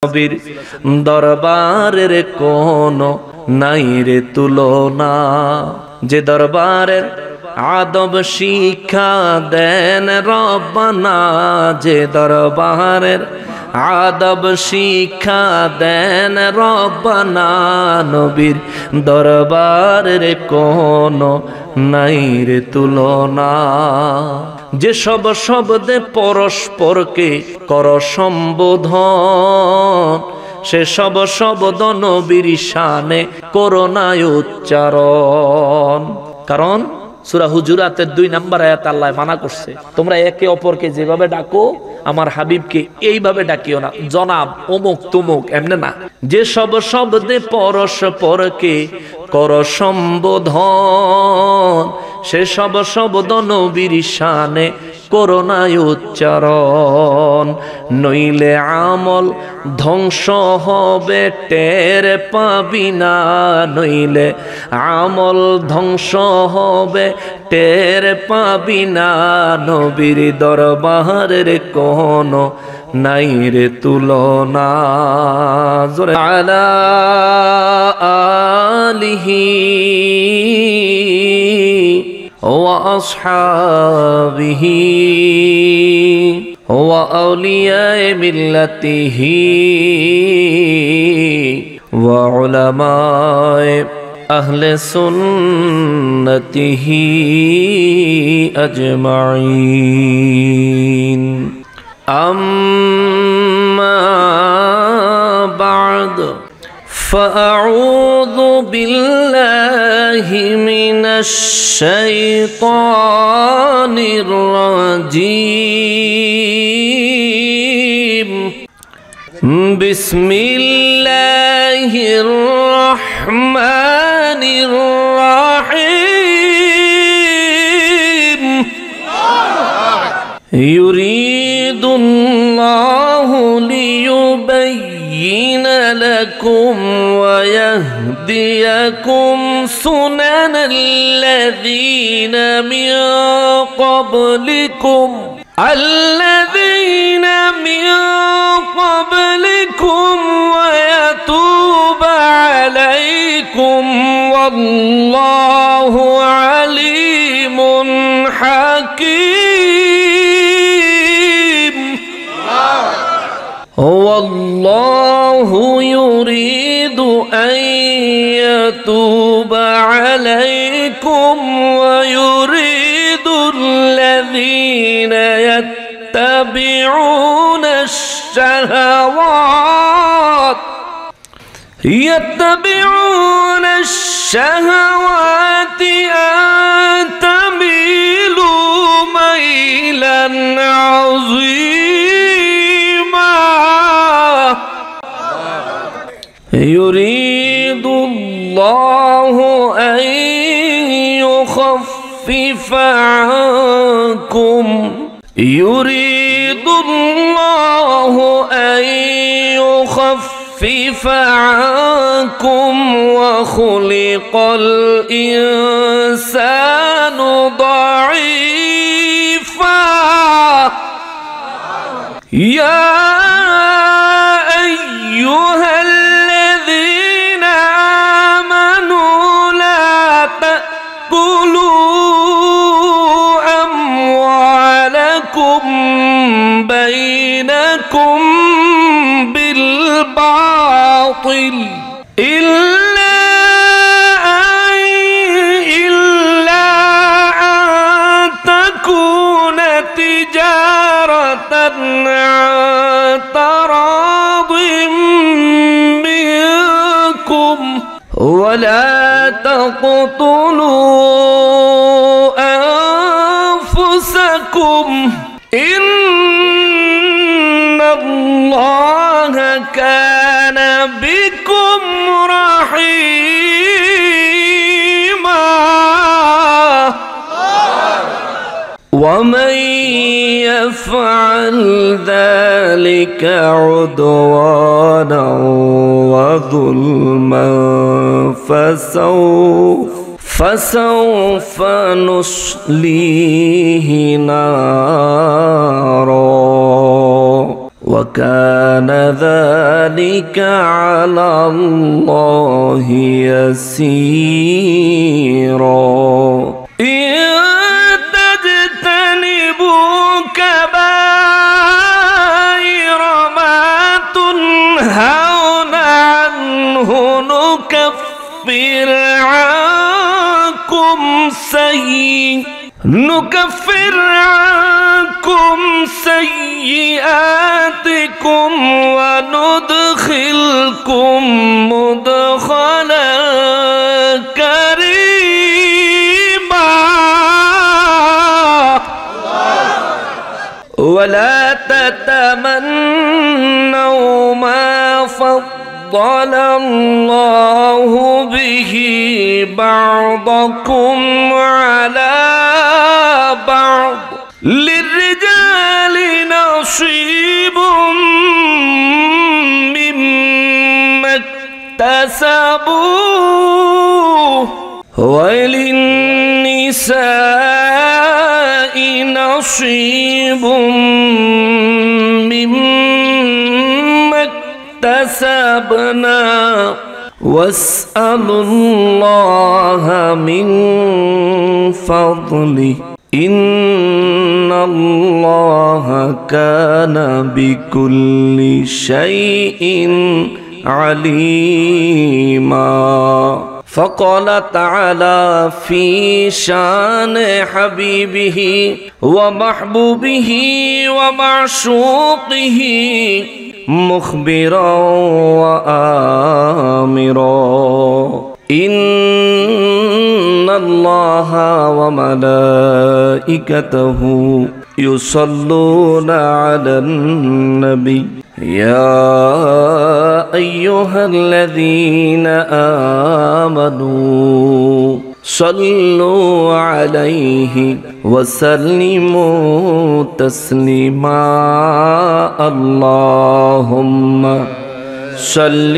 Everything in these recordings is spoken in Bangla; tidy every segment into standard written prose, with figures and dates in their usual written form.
নবীর দরবারের কোনো নাই রে তুলনা, যে দরবারের আদব শিক্ষা দেন রব্বানা, যে দরবারের আদব শিক্ষা দেন রব্বানা, নবীর দরবারের কোনো নাই রে তুলনা। যে সব শব্দে পরস্পরকে কর সম্বোধন, সে সব শব্দ নবীর শানে করোনায় উচ্চারণ। কারণ সূরা হুজুরাতের 2 নম্বর আয়াত আল্লাহ মানা করছে, তোমরা একে অপরকে যেভাবে ডাকো আমার হাবিবকে এইভাবে ডাকিও না, জনাব অমুক তুমুক, এমনি না। যে সব শব্দে পরস্পরকে কর সম্বোধন, সে সব শব্দ নবীর শানে করোনায় উচ্চারণ। নইলে আমল ধ্বংস হবে টের পাবি না, নইলে আমল ধ্বংস হবে টের পাবি না, নবীর দরবারের কোনো নাই রে তুলনা। জোরে আলা আলিহি ওয়া আসহাবিহি ওয়া আউলিয়ায়ে মিল্লাতিহি ওয়া উলামায়ে আহলে সুন্নতিহি আজমাইন। আম্মা বা'দ ফাআউযু বিল্লাহি মিনাশ শাইতানির রাজীম। বিসমিল্লাহির রহমানির রহিম। ইউরিদুল্লাহু লিয়ুবাইয়িনা লাকুম ওয়া ইয়াহদিয়াকুম সুনানাল্লাযীনা মিন ক্বাবলিকুম الذين من قبلكم ويتوب عليكم والله عليم حكيم. والله يريد أن يتوب عليكم ويريد الذين يتبعون الشهوات أن تميلوا ميلا عظيما. يريد الله أن يخفف عنكم، يريد الله أن يخفف عنكم وخلق الإنسان ضعيفا. يا أيها الذين آمنوا لا تأكلوا أموالكم بينكم بالباطل إلا أن تكون تجارة عن تراض منكم ولا تقتلوا أنفسكم إن الله كان بكم رحيما. ومن يفعل ذلك عدوانا وظلما فسوف نصليه نارا وكان ذلك على الله يسيرا إن تجتنبوا كبائر ما تنهون عنه نكفر عنكم سيئاتكم وندخلكم مدخلا كريما ولا تتمنوا ما فضل الله به بعضكم على بعض للرجال نصيب مما اكتسبوا وللنساء نصيب مما اكتسبنا واسألوا الله من فضله إن الله كان بكل شيء عليما فقال تعالى في شان حبيبه ومحبوبه ومعشوقه مخبرا وآمرا إن الله وملائكته يصلون على النبي يا أيها الذين آمنوا صلوا عليه وسلموا تسليما اللهم صل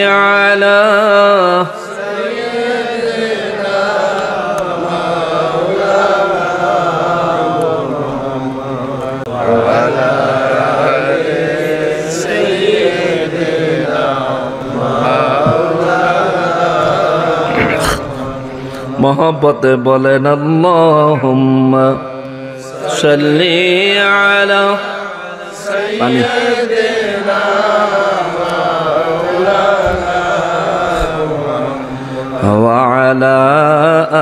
على मोहब्बत बोलें अल्लाहुम्मा सल्ली अला सय्यिदिना मौलाना व अला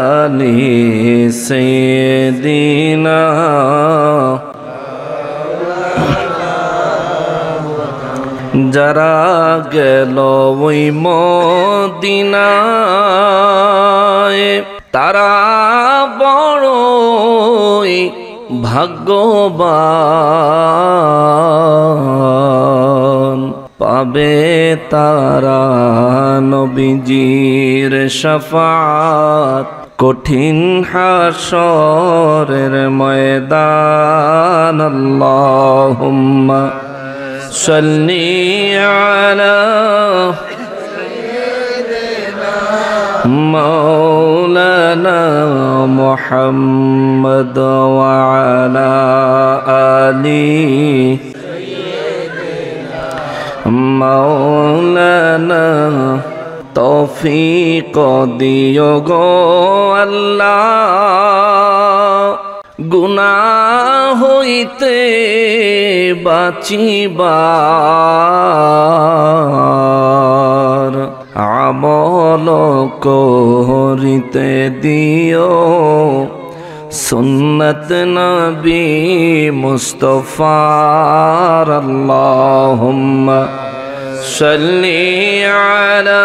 आलि सय्यिदिना যারা গেল ওই মদিনায় তারা বড়ই ভাগ্যবান পাবে তারা নবীজির শাফাত কঠিন হাশরের ময়দান আল্লাহুম্মা सल्ली अला मौलाना मुहम्मद व अला आलि मौलाना तौफीक दियो गो अल्लाह गुनाह হইতে বাঁচিবার আমল করিতে দিও সুন্নত নবী মুস্তাফার আল্লাহুম্মা সাল্লি আলা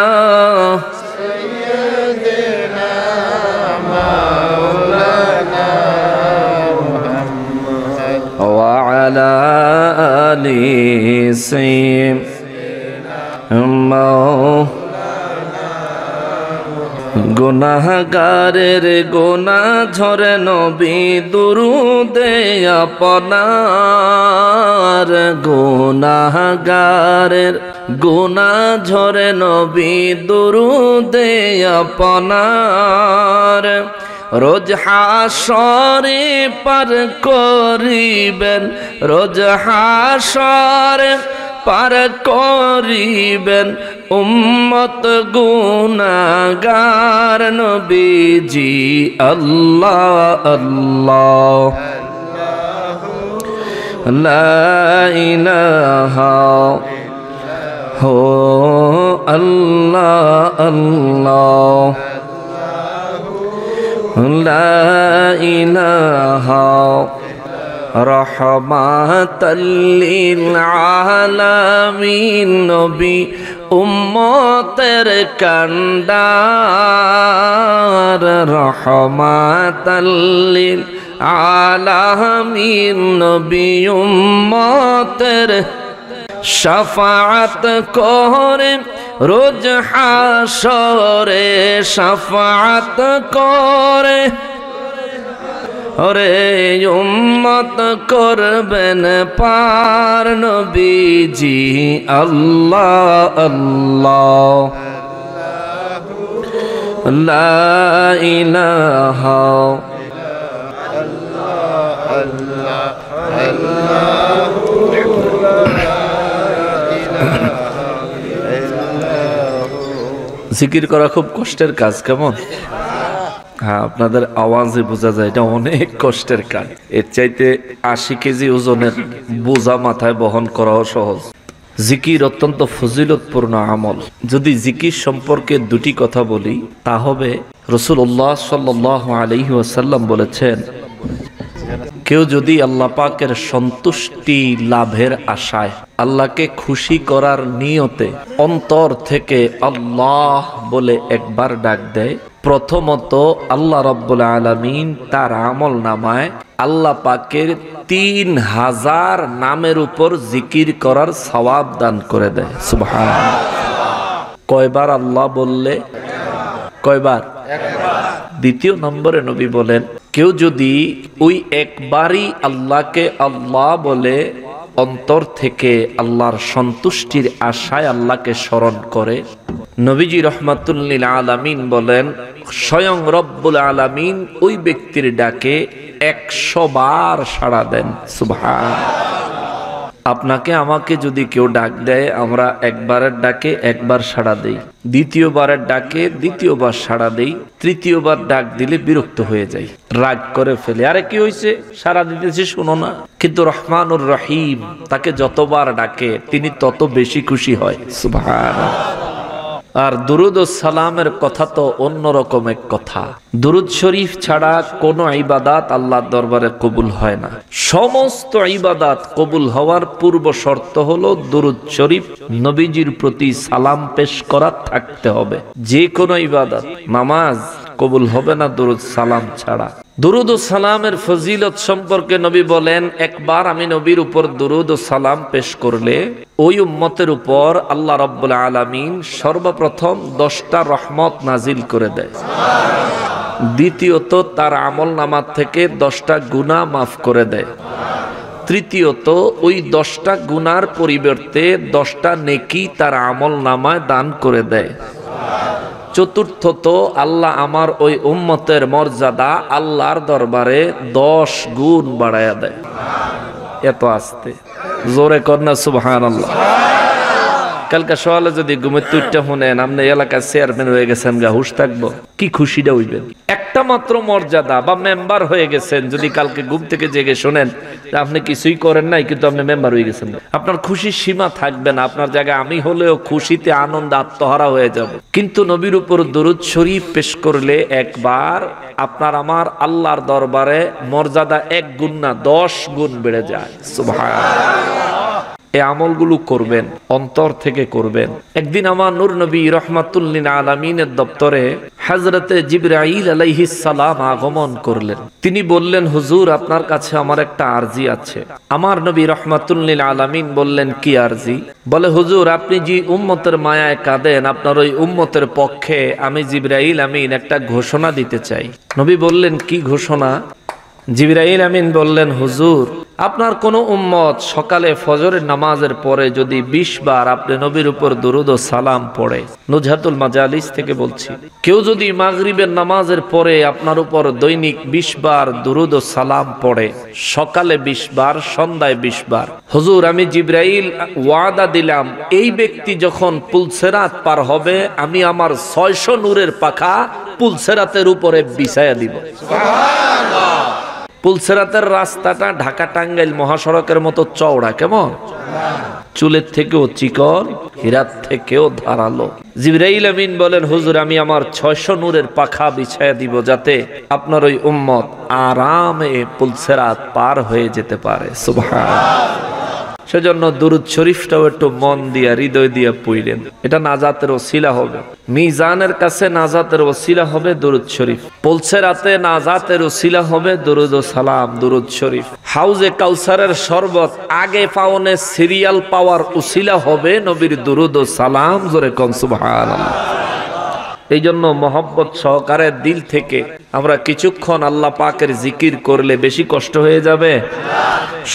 وعلى آل سيدنا গুনাহগারের গোনা ঝরে নবী দুরুদে আপনার গুনাহগারের গোনা ঝরে নবী দুরুদে আপনার রোজ হাসরে পার করিবেন, রোজ হাসরে পার করিবেন উম্মত গুনাহগার নবীজি। আল্লাহ আল্লাহ লা ইলাহা হো আল্লাহ আল্লাহ লা ইলাহা রহমাতাল লিল আলামিন নবী উম্মতের কান্ডার, রহমাতাল লিল আলামিন নবী উম্মতের শাফাআত করে রোজ হাসরে, শাফাআত করে ওরে উম্মত করবেন পার নবীজি। আল্লাহ আল্লাহ লা ইলাহা জিকির করা খুব কষ্টের কাজ, কেমন? হ্যাঁ, আপনাদের আওয়াজে বোঝা যায় এটা অনেক কষ্টের কাজ। এর চাইতে 80 কেজি ওজনের বোঝা মাথায় বহন করাও সহজ। জিকির অত্যন্ত ফজিলতপূর্ণ আমল। যদি জিকির সম্পর্কে দুটি কথা বলি তা হবে, রাসূলুল্লাহ সাল্লাল্লাহু আলাইহি ওয়াসাল্লাম বলেছেন, কেউ যদি আল্লাহ পাকের সন্তুষ্টি লাভের আশায়, আল্লাহকে খুশি করার নিয়তে অন্তর থেকে আল্লাহ বলে একবার ডাক দেয়, প্রথমত আল্লাহ রাব্বুল আলামিন তার আমল নামায় আল্লাহ পাকের 3000 নামের উপর জিকির করার সওয়াব দান করে দেয়। সুবহানাল্লাহ। কয়বার আল্লাহ বললে? কয়বার? দ্বিতীয় নম্বরে নবী বলেন, কেউ যদি ওই একবারই আল্লাহকে আল্লাহ বলে অন্তর থেকে আল্লাহর সন্তুষ্টির আশায় আল্লাহকে স্মরণ করে, নবীজি রহমাতুল লিল আলামিন বলেন, স্বয়ং রব্বুল আলামিন ওই ব্যক্তির ডাকে 100 বার সাড়া দেন। সুবহানাল্লাহ। আপনাকে আমাকে যদি কেউ ডাক দেয়, আমরা একবারের ডাকে একবার সাড়া দেই, দ্বিতীয়বারের ডাকে দ্বিতীয়বার সাড়া দেই, তৃতীয়বার ডাক দিলে বিরক্ত হয়ে যাই, রাগ করে ফেলে, আরে কি হয়েছে, সাড়া দিতেছি শোনো না। কিন্তু রহমানুর রহিম তাকে যতবার ডাকে তিনি তত বেশি খুশি হয়। সুবহানাল্লাহ। আর দুরুদ ও সালামের কথা তো অন্যরকম এক কথা। দুরুদ শরীফ ছাড়া কোনো ইবাদত আল্লাহর দরবারে কবুল হয় না। সমস্ত ইবাদত কবুল হওয়ার পূর্ব শর্ত হলো দুরুদ শরীফ, নবীজির প্রতি সালাম পেশ করা থাকতে হবে। যে কোনো ইবাদত, নামাজ কবুল হবে না দুরুদ সালাম ছাড়া। দুরুদ ও সালামের ফজিলত সম্পর্কে নবী বলেন, একবার আমি নবীর উপর দুরুদ ও সালাম পেশ করলে ওই উম্মতের উপর আল্লাহ রাব্বুল আলামিন সর্বপ্রথম 10টা রহমত নাজিল করে দেয়। দ্বিতীয়ত তার আমল নামা থেকে 10টা গুনাহ মাফ করে দেয়। তৃতীয়ত ওই 10টা গুনার পরিবর্তে 10টা নেকি তার আমল নামায় দান করে দেয়। চতুর্থত আল্লাহ আমার ওই উম্মতের মর্যাদা আল্লাহর দরবারে 10 গুণ বাড়ায়া দেয়। এত আসতে জোরে কন্যা সুবহানাল্লাহ। কালকে সকালে যদি ঘুমের তুইটা শুনেন আপনি এলাকার চেয়ারম্যান হয়ে গেছেন, গা হুশ থাকবো, কি খুশিটা হইবেন। একটা মাত্র মর্যাদা বা মেম্বার হয়ে গেছেন, যদি কালকে ঘুম থেকে জেগে শোনেন আপনি কিছুই করেন নাই কিন্তু আপনি মেম্বার হয়ে গেছেন, আপনার খুশির সীমা থাকবে না। আপনার জায়গায় আমি হলেও খুশিতে আনন্দ আত্মহারা হয়ে যাব। কিন্তু নবীর উপর দরুদ শরীফ পেশ করলে একবার আপনার আমার আল্লাহর দরবারে মর্যাদা 1 গুণ না 10 গুণ বেড়ে যায়। সুবহানাল্লাহ। এই আমলগুলো করবেন, অন্তর থেকে করবেন। একদিন আমার নূর নবী রহমাতুল লিল আলামিনের দপ্তরে হযরতে জিবরাইল আলাইহিস সালাম আগমন করলেন। তিনি বললেন, হুজুর আপনার কাছে আমার একটা আরজি আছে। আমার নবী রহমাতুল লিল আলামিন বললেন, কি আরজি? বলে, হুজুর আপনি যে উম্মতের মায়ায় কাঁদেন, আপনার ওই উম্মতের পক্ষে আমি জিবরাইল আমিন একটা ঘোষণা দিতে চাই। নবী বললেন, কি ঘোষণা? জিবরাইল আমিন বললেন, হুজুর, আপনার কোন উম্মত সকালে ফজরের নামাজের পরে যদি 20 বার আপনি নবীর উপর দুরূদ ও সালাম পড়ে, নুজহাতুল মাজালিস থেকে বলছি, কেউ যদি মাগরিবের নামাজের পরে আপনার উপর দৈনিক 20 বার দুরূদ ও সালাম পড়ে, সকালে 20 বার, সন্ধ্যায় 20 বার, হুজুর আমি জিবরাইল ওয়াদা দিলাম এই ব্যক্তি যখন পুলসেরাত পার হবে আমি আমার 600 নূরের পাখা পুলসেরাতের উপরে বিছায়া দিব। সুবহানাল্লাহ। পুলসেরাতের রাস্তাটা ঢাকা টাঙ্গাইল মহাসড়কের মতো চওড়া, কেমন? চুলের থেকেও চিকন, হীরার থেকেও ধারালো। জিবরাইল আমিন বলেন, হুজুর আমি আমার 600 নূরের পাখা বিছায়া দিব যাতে আপনার ওই উম্মত আরামে পুলসেরাত পার হয়ে যেতে পারে। সুবহানাল্লাহ। সেজন্য দুরূদ শরীফটাও একটু মন দিয়া হৃদয় দিয়া পড়লেন, এটা নাজাতের ওসিলা হবে, মিজানের কাছে নাজাতের ওসিলা হবে দুরূদ শরীফ, পুলসেরাতে নাজাতের ওসিলা হবে দুরূদ ও সালাম, দুরূদ শরীফ। হাউজে কাউসারের শরবত আগে পাওনে সিরিয়াল পাওয়ার ওসিলা হবে নবীর দুরূদ ও সালাম। জোরে কোন সুবহানাল্লাহ। এই জন্য মহব্বত সহকারে দিল থেকে আমরা কিছুক্ষণ আল্লাহ পাকের জিকির করলে বেশি কষ্ট হয়ে যাবে।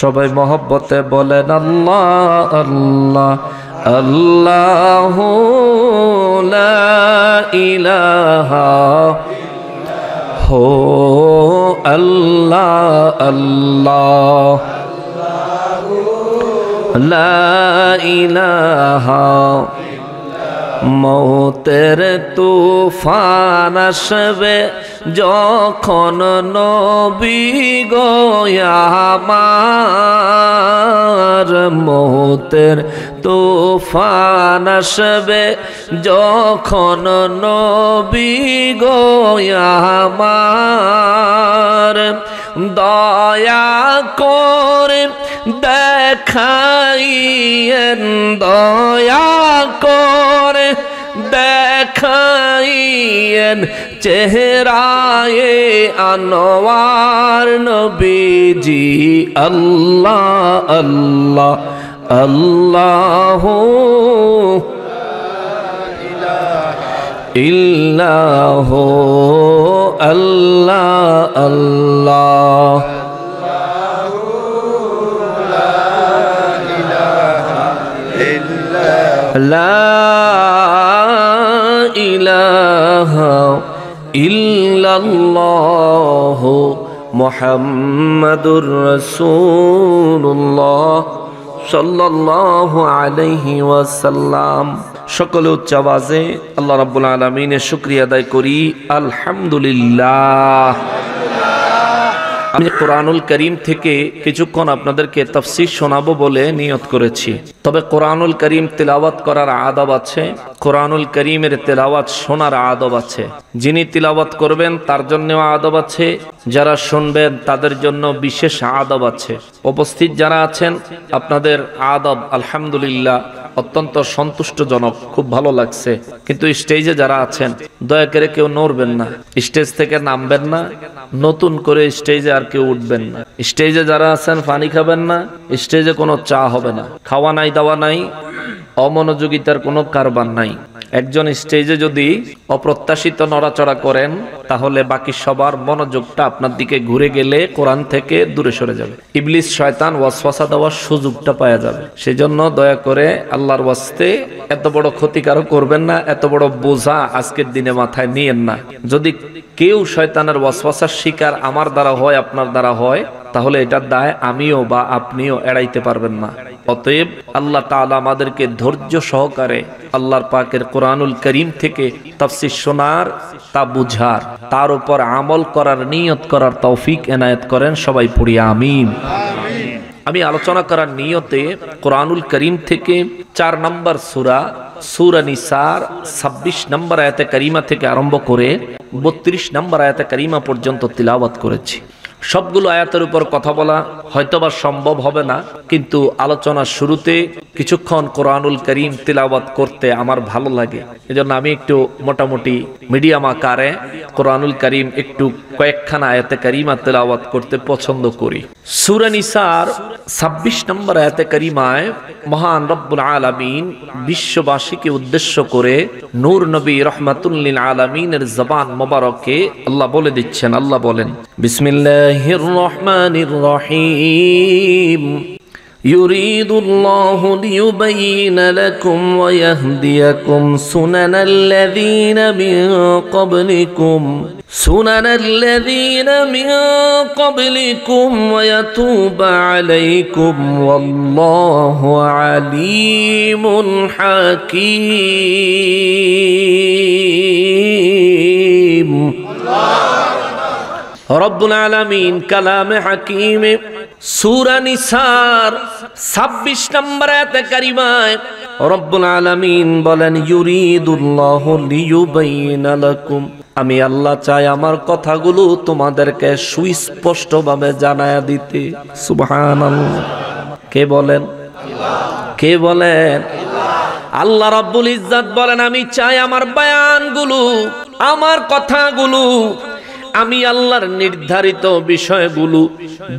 সবাই মহব্বতে বলেন আল্লাহ আল্লাহ আল্লাহু লা ইলাহা হো আল্লাহ আল্লাহ লা ইলাহা। মৌতের তুফান আসবে যখন নবী গো আমার, মৌতের তুফান আসবে যখন নবী গো আমার, দয়া করে দেখাইয়েন, দয়া করে দেখাইয়েন চেহারায়ে আনোয়ার নবীজি। আল্লাহ আল্লাহ আল্লাহু ইল্লাহু আল্লাহ আল্লাহ লা ইলাহা ইল্লাল্লাহ মুহাম্মাদুর রাসূলুল্লাহ সাল্লাল্লাহু আলাইহি ওয়াসাল্লাম। সকলে উচ্চ আওয়াজে আল্লাহ রাব্বুল আলামিনের শুকরিয়া আদায় করি, আলহামদুলিল্লাহ। আমি কোরআনুল করিম থেকে কিছুক্ষণ আপনাদেরকে তাফসীর শোনাবো বলে নিয়ত করেছি। তবে কোরআনুল করিম তিলাওয়াত করার আদব আছে, কোরআনুল করিমের তিলাওয়াত শোনার আদব আছে। যিনি তিলাওয়াত করবেন তার জন্যও আদব আছে, যারা শুনবেন তাদের জন্য বিশেষ আদব আছে। উপস্থিত যারা আছেন আপনাদের আদব আলহামদুলিল্লাহ অত্যন্ত সন্তুষ্টজনক, খুব ভালো লাগছে। কিন্তু স্টেজে যারা আছেন দয়া করে কেউ নড়বেন না, স্টেজ থেকে নামবেন না, নতুন করে স্টেজে আর কেউ উঠবেন না। স্টেজে যারা আছেন পানি খাবেন না, স্টেজে কোনো চা হবে না, খাওয়া নাই দাওয়া নাই, অমনোযোগিতার কোনো কারবার নাই। একজন স্টেজে যদি অপ্রত্যাশিত নড়াচড়া করেন তাহলে বাকি সবার মনোযোগটা আপনার দিকে ঘুরে গেলে কোরআন থেকে দূরে সরে যাবে, ইবলিস শয়তান ওয়াসওয়াসা দেওয়ার সুযোগটা পাওয়া যাবে। সেজন্য দয়া করে আল্লাহর ওয়াস্তে এত বড় ক্ষতিকারক করবেন না, এত বড় বোঝা আজকের দিনে মাথায় নিয়েন না। যদি কেউ শয়তানের ওয়াসওয়াসার শিকার আমার দ্বারা হয়, আপনার দ্বারা হয়, তাহলে এটার দায় আমিও বা আপনিও এড়াইতে পারবেন না। অতএব আল্লাহ তাআলা আমাদেরকে ধৈর্য সহকারে আল্লাহর পাকের কোরআনুল করিম থেকে তাফসীর শোনার, তা বুঝার, তার উপর আমল করার নিয়ত করার তৌফিক এনায়েত করেন। সবাই পড়ি আমিন। আমি আলোচনা করার নিয়তে কোরআনুল করিম থেকে 4 নম্বর সূরা সূরা নিসার 26 নম্বর আয়াতে কারিমা থেকে আরম্ভ করে 32 নম্বর আয়াতে কারিমা পর্যন্ত তিলাওয়াত করেছি। সবগুলো আয়াতের উপর কথা বলা হয়তোবা সম্ভব হবে না, কিন্তু আলোচনার শুরুতে কিছুক্ষণ কোরআনুল করিম তিলাওয়াত করতে আমার ভালো লাগে। এজন্য আমি একটু মোটামুটি মিডিয়াম আকারে কোরআনুল করিম একটু কয়েকখানা আয়াতে কারিমা তিলাওয়াত করতে পছন্দ করি। সূরা নিসার 26 নম্বর আয়াতে কারিমায় মহান রব্বুল আলামিন বিশ্ববাসীকে উদ্দেশ্য করে নূর নবী রাহমাতুল লিল আলামিনের জবান মোবারকে আল্লাহ বলে দিচ্ছেন। আল্লাহ বলেন, বিসমিল্লাহ বিসমিল্লাহির রহমানির রহিম يريد الله ليبين لكم ويهديكم سنن الذين من قبلكم ويتوب عليكم والله عليم حكيم رب العالمين كلام حكيم সূরা নিসার 26 নম্বর আয়াতে কারিমায় রব্বুল আলামিন বলেন ইউরিদুল্লাহু লিয়ুবাইয়িনা লাকুম, আমি আল্লাহ চাই আমার কথাগুলো তোমাদেরকে সুস্পষ্টভাবে জানায়া দিতে। সুবহানাল্লাহ। কে বলেন? কে বলেন? আল্লাহ রাব্বুল ইজ্জত বলেন আমি চাই আমার বয়ানগুলো, আমার কথাগুলো, আমি আল্লাহর নির্ধারিত বিষয়গুলো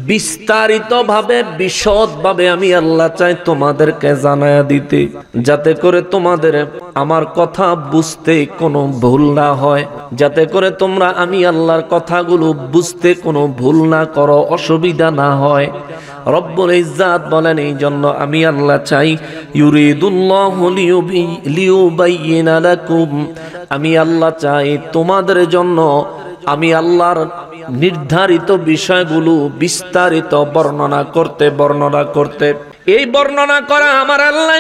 বিস্তারিতভাবে বিশদভাবে আমি আল্লাহ চাই তোমাদেরকে জানায়া দিতে, যাতে করে তোমাদের আমার কথা বুঝতে কোনো ভুল না হয়, যাতে করে তোমরা আমি আল্লাহর কথাগুলো বুঝতে কোনো ভুল না করো, অসুবিধা না হয়। রব্বুল ইজ্জাত বলেন এই জন্য আমি আল্লাহ চাই ইউরিদুল্লাহু লিয়ুবাইয়িনা লাকুম, আমি আল্লাহ চাই তোমাদের জন্য আমি আল্লাহর নির্ধারিত বিষয়গুলো বিস্তারিত বর্ণনা করতে। এই বর্ণনা করা আমার আল্লাহ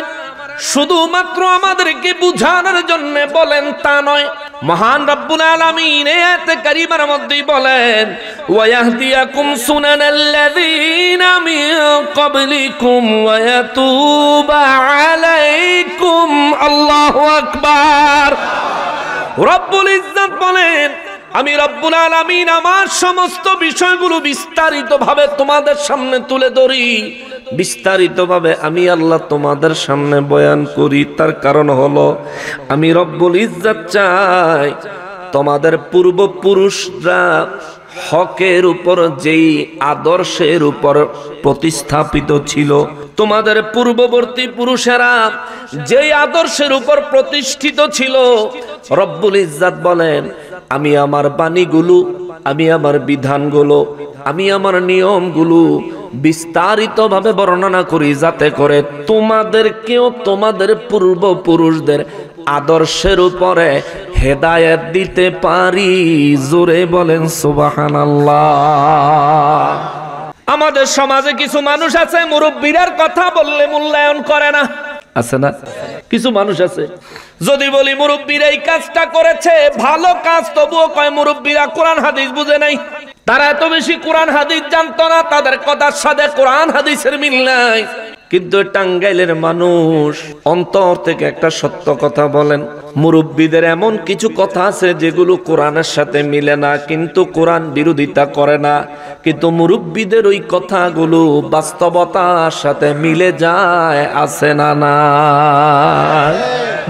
শুধুমাত্র আমাদেরকে বুঝানোর জন্য বলেন তা নয়। মহান রব্বুল আলামিন এই আয়াতে কারিমার মধ্যেই বলেন ওয়ায়াহদিয়াকুম সুনানাল্লাযীনা মিন ক্বাবলিকুম ওয়া ইয়াতুবা আলাইকুম। আল্লাহু আকবার। রব্বুল ইজ্জত বলেন আমি রব্বুল আলামিন আমার সমস্ত বিষয়গুলো বিস্তারিতভাবে তোমাদের সামনে তুলে ধরি, বিস্তারিতভাবে আমি আল্লাহ তোমাদের সামনে বয়ান করি। তার কারণ হলো আমি রব্বুল ইজ্জত চাই তোমাদের পূর্বপুরুষরা হকের উপর যেই আদর্শের উপর প্রতিস্থাপিত ছিল, তোমাদের পূর্ববর্তী পুরুষেরা যেই আদর্শের উপর প্রতিষ্ঠিত ছিল, রব্বুল ইজ্জত বলেন আমি আমার বাণীগুলো, আমি আমার বিধানগুলো, আমি আমার নিয়মগুলো বিস্তারিতভাবে বর্ণনা করি, যাতে করে তোমাদেরকেও তোমাদের পূর্বপুরুষদের আদর্শের উপরে হেদায়েত দিতে পারি। জোরে বলেন সুবহানাল্লাহ। আমাদের সমাজে কিছু মানুষ আছে মুরব্বিরার কথা বললে মূল্যায়ন করে না, আছে না? কিছু মানুষ আছে যদি বলি মুরব্বিরা এই কাজটা করেছে ভালো কাজ, তবুও কয় মুরব্বিরা কোরআন হাদিস বুঝে নাই। তারা এত বেশি কোরআন হাদিস জানতো না, তাদের কথার সাথে কোরআন হাদিসের মিল নাই। কিন্তু টাঙ্গাইলের মানুষ অন্তর থেকে একটা সত্য কথা বলেন, মুরব্বিদের এমন কিছু কথা আছে যেগুলো কোরআনের সাথে মিলে না, কিন্তু কোরআন বিরোধিতা করে না, কিন্তু মুরব্বিদের ওই কথাগুলো বাস্তবতার সাথে মিলে যায়, আছে না? না,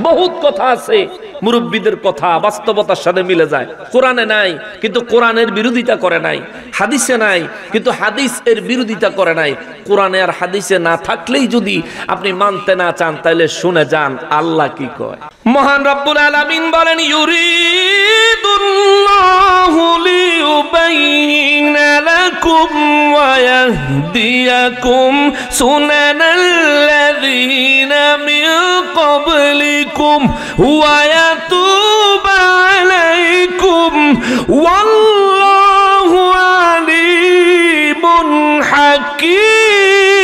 বহুত কথা আছে মুরব্বিদের কথা বাস্তবতার সাথে মিলে যায়, কোরআনে নাই কিন্তু কোরআনের বিরোধিতা করে নাই, হাদিসে নাই কিন্তু হাদিস এর বিরোধিতা করে নাই। কোরআনে আর হাদিসে না থাকলেই যদি আপনি মানতে না চান তাহলে শুনে যান আল্লাহ কি কয়। মহান রব্বুল আলামিন বলেন ইউরিদুল্লাহু লিয়ুবাইয়িনা লাকুম ওয়া ইয়াহদিয়াকুম সুনানাল্লাযীনা মিন ক্বাবলিকুম ওয়া ইয়াতুবা আলাইকুম ওয়াল্লাহু আলীমুন হাকীম।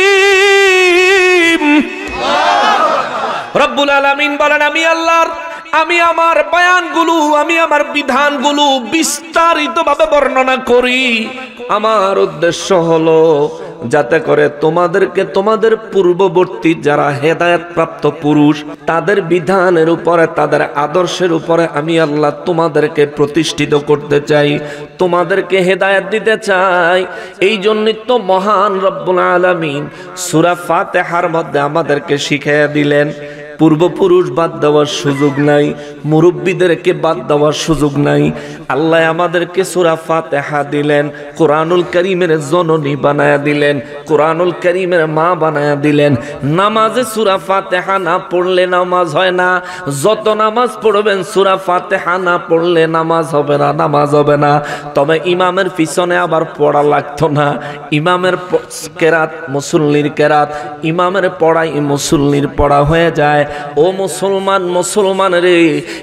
রব্বুল আলামিন বলেন আমি আমার বয়ানগুলো, আমি আমার বিধানগুলো বিস্তারিতভাবে বর্ণনা করি। আমার উদ্দেশ্য হলো যাতে করে তোমাদেরকে তোমাদের পূর্ববর্তী যারা হেদায়েত প্রাপ্ত পুরুষ তাদের বিধানের উপরে, তাদের আদর্শের উপরে আমি আল্লাহ তোমাদেরকে প্রতিষ্ঠিত করতে চাই, তোমাদেরকে হেদায়েত দিতে চাই। এই জন্যই তো মহান রব্বুল আলামিন সূরা ফাতিহার মধ্যে আমাদেরকে শিখিয়ে দিলেন পূর্বপুরুষ বাদ দেওয়ার সুযোগ নাই, মুরব্বীদেরকে বাদ দেওয়ার সুযোগ নাই। আল্লাহ আমাদেরকে সূরা ফাতিহা দিলেন, কোরআনুল কারীমের জননী বানায়া দিলেন, কোরআনুল কারীমের মা বানায়া দিলেন। নামাজে সূরা ফাতিহা না পড়লে নামাজ হয় না। যত নামাজ পড়বেন সূরা ফাতিহা না পড়লে নামাজ হবে না, নামাজ হবে না। তবে ইমামের পিছনে আবার পড়া লাগতো না। ইমামের কেরাত মুসল্লির কেরাত, ইমামের পড়াই মুসল্লির পড়া হয়ে যায়। ও মুসলমান রে,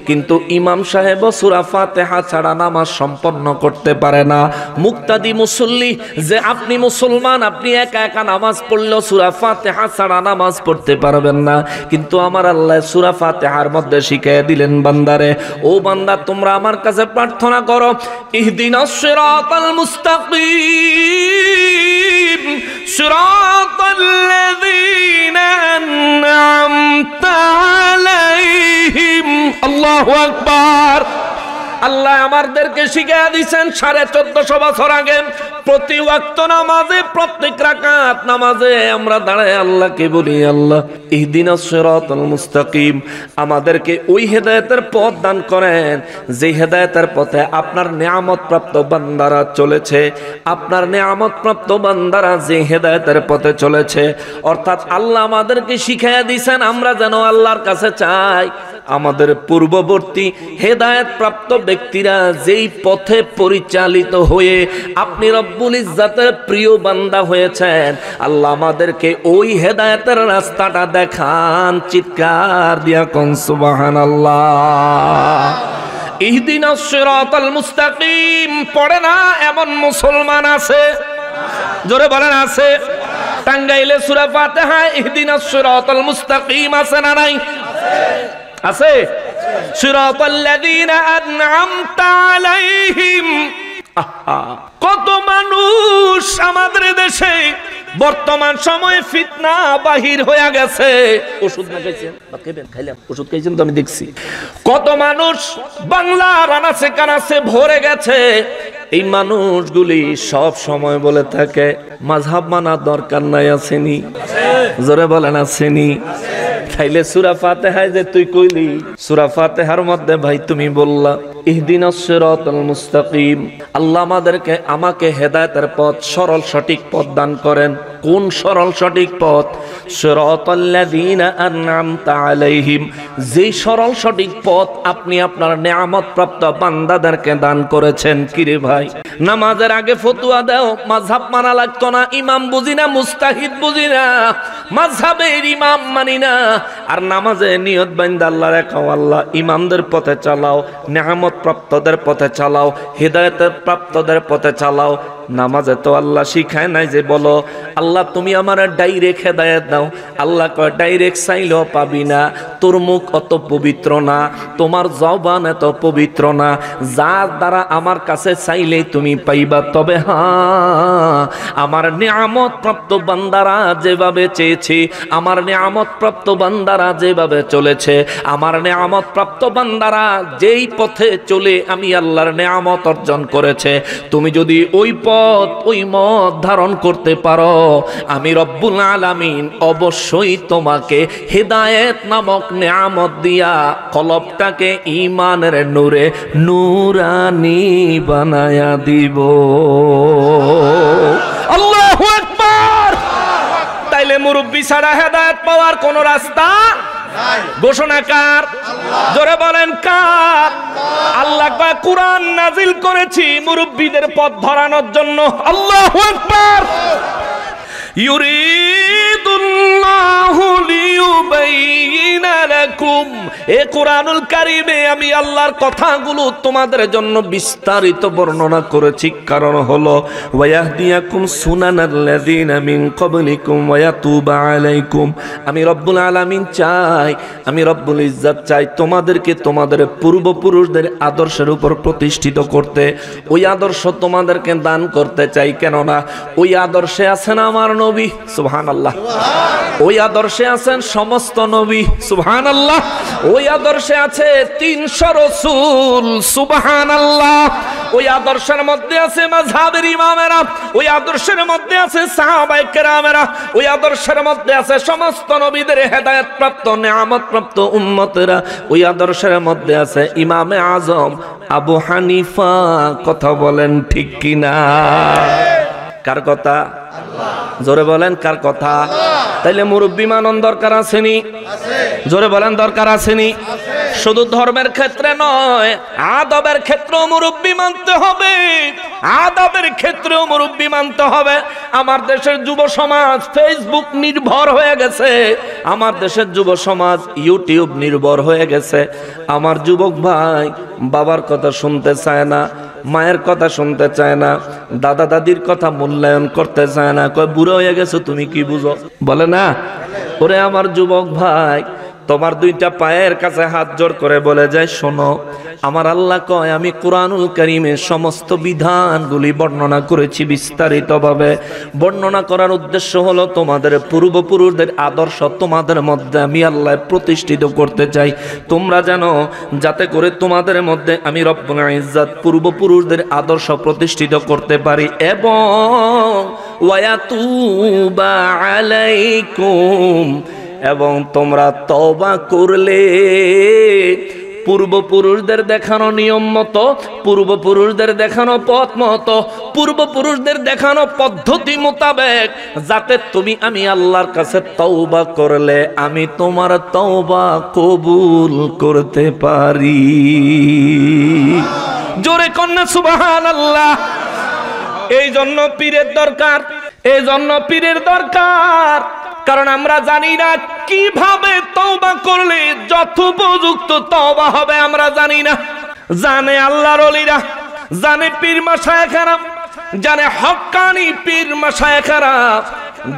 কিন্তু ইমাম সাহেব সূরা ফাতিহা ছাড়া নামাজ সম্পন্ন করতে পারে না। মুক্তাদি মুসল্লি, যে আপনি মুসলমান, আপনি একা একা নামাজ পড়লেও সূরা ফাতিহা ছাড়া নামাজ পড়তে পারবেন না। কিন্তু আমার আল্লাহ সূরা ফাতিহার মধ্যে শিখিয়ে দিলেন, বান্দারে, ও বান্দা তোমরা আমার কাছে প্রার্থনা করো, ইহদিনাস সিরাতাল মুস্তাকিম সিরাতাল্লাযীনা আন'আমতা আলাইহিম। আল্লাহু আকবার। আল্লাহ আমাদেরকে শিখিয়ে দিয়েছেন 1450 বছর আগে প্রতি ওয়াক্ত নামাজে, প্রত্যেক রাকাত নামাজে আমরা দাঁড়ায় আল্লাহকে বলি, আল্লাহ ইহদিনাস সিরাতাল মুস্তাকিম, আমাদেরকে ওই হেদায়েতের পথ দান করেন যে হেদায়েতের পথে আপনার নিয়ামত প্রাপ্ত বান্দারা চলেছে, আপনার নিয়ামত প্রাপ্ত বান্দারা যে হেদায়েতের পথে চলেছে। অর্থাৎ আল্লাহ আমাদেরকে শিখিয়ে দিয়েছেন আমরা যেন আল্লাহর কাছে চাই আমাদের পূর্ববর্তী হেদায়েত প্রাপ্ত ব্যক্তিরা যেই পথে পরিচালিত হয়ে আপনি রব্বুল ইজ্জাতের প্রিয় বান্দা হয়েছেন, আল্লাহ আমাদেরকে ওই হেদায়েতের রাস্তাটা দেখান। চিৎকার দিয়া কোন সুবহানাল্লাহ। ইহদিনাস সিরাতাল মুস্তাকিম পড়ে না এমন মুসলমান আছে? জোরে বলেন আছে? টাঙ্গাইলে সূরা ফাতিহা ইহদিনাস সিরাতাল মুস্তাকিম আছে না নাই? আছে। সিরাতাল্লাযীনা আন'আমতা আলাইহিম। কত মানুষ আমাদের দেশে বর্তমান সময়ে ফিতনা বাহির হয়ে গেছে। ওষুধ না খাইছেন? খাইলাম, ওষুধ খাইছেন তো আমি দেখছি। কত মানুষ বাংলার আনাচে কানাচে ভরে গেছে। এই মানুষগুলি সব সময় বলে থাকে মাযহাব মানা দরকার নাই, আসেনি? জোরে বলেন আসেনি? খাইলে সূরা ফাতিহায় যে তুই কইলি, সূরা ফাতিহার মধ্যে ভাই তুমি বললা ইহদিনাস সিরাতাল মুস্তাকিম, আল্লাহ আমাকে হেদায়েতের পথ, সরল সঠিক পথ দান করেন। কোন সরল সঠিক পথ? সিরাতাল্লাযীনা আন'আমতা আলাইহিম, যেই সরল সঠিক পথ আপনি আপনার নিয়ামত প্রাপ্ত বান্দাদেরকে দান করেছেন। কিরে ভাই, নামাজের আগে ফতোয়া দাও মাযহাব মানা লাগতো না, ইমাম বুঝি না, মুস্তাহিদ বুঝি না, মাযহাবের ইমাম মানি না। আর নামাজে নিয়ত বান্দা আল্লাহ রাখাও, আল্লাহ ইমামদের পথে চালাও, নিয়ামত প্রাপ্তদের পথে চালাও, হেদায়েতের প্রাপ্তদের পথে চালাও। নামাজে তো আল্লাহ শিখায় নাই যে বলো আল্লাহ তুমি আমার ডাইরেক্ট হেদায়েত দাও। আল্লাহ কয় ডাইরেক্ট চাইলেও পাবি না, তোর মুখ অত পবিত্র না, তোমার জবান এত পবিত্র না, যার দ্বারা আমার কাছে চাইলেই তুমি পাইবা। তবে হ্যাঁ, আমার নিয়ামত প্রাপ্ত বান্দারা যেভাবে চেয়েছে, আমার নিয়ামত প্রাপ্ত বান্দারা যেভাবে চলেছে, আমার নিয়ামত প্রাপ্ত বান্দারা যেই পথে চলে আমি আল্লাহর নিয়ামত অর্জন করেছে, তুমি যদি ওই ওই মত ধারণ করতে পারো, আমি রব্বুল আলামিন অবশ্যই তোমাকে হেদায়েত নামক নিয়ামত দিয়া কলবটাকে ঈমানের নূরে নূরানি বানায়া দিব। আল্লাহু আকবার। তাইলে মুরব্বি ছাড়া হেদায়েত পাওয়ার কোন রাস্তা ঘোষণাকার? জোরে বলেন কার? আল্লাহ কুরআন নাজিল করেছি মুরব্বিদের পথ ধরানোর জন্য। আল্লাহু আকবার। ইউরিদুল্লাহু লিয়ুবাইয়িনা লাকুম, এ কুরআনুল কারীমে আমি আল্লাহর কথাগুলো তোমাদের জন্য বিস্তারিত বর্ণনা করেছি। কারণ হলো ওয়ায়াহদিয়াকুম সুনানাল্লাযীনা মিন ক্বাবলিকুম ওয়ায়াতুবা আলাইকুম, আমি রব্বুল আলামিন চাই, আমি রব্বুল ইজ্জাত চাই তোমাদেরকে তোমাদের পূর্বপুরুষদের আদর্শের উপর প্রতিষ্ঠিত করতে। ওই আদর্শ তোমাদেরকে দান করতে চাই, কেননা ওই আদর্শে আছেন আমার নবী। সুবহানাল্লাহ। ওই আদর্শে আছেন সমস্ত নবী, সুবহানাল্লাহ। ওই আদর্শে আছে 300 রাসূল, সুবহানাল্লাহ। ওই আদর্শের মধ্যে আছে মাযহাবের ইমামেরা, ওই আদর্শের মধ্যে আছে সাহাবায়ে কেরামেরা, ওই আদর্শের মধ্যে আছে সমস্ত নবীদের হেদায়েত প্রাপ্ত নিয়ামত প্রাপ্ত উম্মতেরা, ওই আদর্শের মধ্যে আছে ইমামে আজম আবু হানিফা। কথা বলেন ঠিক কিনা? কার কথা? জোরে বলেন কার কথা? তাইলে মুরব্বী মানন দরকার আসেনি? জোরে বলেন দরকার আসেনি? শুধু ধর্মের ক্ষেত্রে নয়, আদবের ক্ষেত্রেও মুরব্বী মানতে হবে, আদবের ক্ষেত্রেও মুরব্বী মানতে হবে। আমার দেশের যুব সমাজ ফেসবুক নির্ভর হয়ে গেছে, আমার দেশের যুব সমাজ ইউটিউব নির্ভর হয়ে গেছে। আমার যুবক ভাই বাবার কথা শুনতে চায় না, মায়ের কথা শুনতে চায় না, দাদা দাদির কথা মূল্যায়ন করতে চায় না। কয় বুড়ো হয়ে গেছো তুমি কি বুঝো, বলে না? ওরে আমার যুবক ভাই, তোমার দুইটা পায়ের কাছে হাত জোর করে বলে যায়, শোনো, আমার আল্লাহ কয় আমি কুরআনুল কারীমের সমস্ত বিধানগুলি বর্ণনা করেছি বিস্তারিতভাবে। বর্ণনা করার উদ্দেশ্য হলো তোমাদের পূর্বপুরুষদের আদর্শ তোমাদের মধ্যে আমি আল্লাহ প্রতিষ্ঠিত করতে চাই। তোমরা জানো যাতে করে তোমাদের মধ্যে আমি রব্বুল ইজ্জত পূর্বপুরুষদের আদর্শ প্রতিষ্ঠিত করতে পারি এবং ওয়ায়াতুবা আলাইকুম, এবং তোমরা তওবা করলে পূর্বপুরুষদের দেখানো নিয়ম মতো, পূর্বপুরুষদের দেখানো পথ মতো, পূর্বপুরুষদের দেখানো পদ্ধতি মোতাবেক, যাতে তুমি আমি আল্লাহর কাছে তওবা করলে আমি তোমার তওবা কবুল করতে পারি। জোরে কন্যা সুবহানাল্লাহ। এই জন্য পীরের দরকার, এই জন্য পীরের দরকার। কারণ আমরা জানি না কিভাবে তওবা করলে যথোপযুক্ত তওবা হবে, আমরা জানি না। জানে আল্লাহর ওলিরা, জানে পীর মাশায়েখরা, জানে হক্কানি পীর মাশায়েখরা,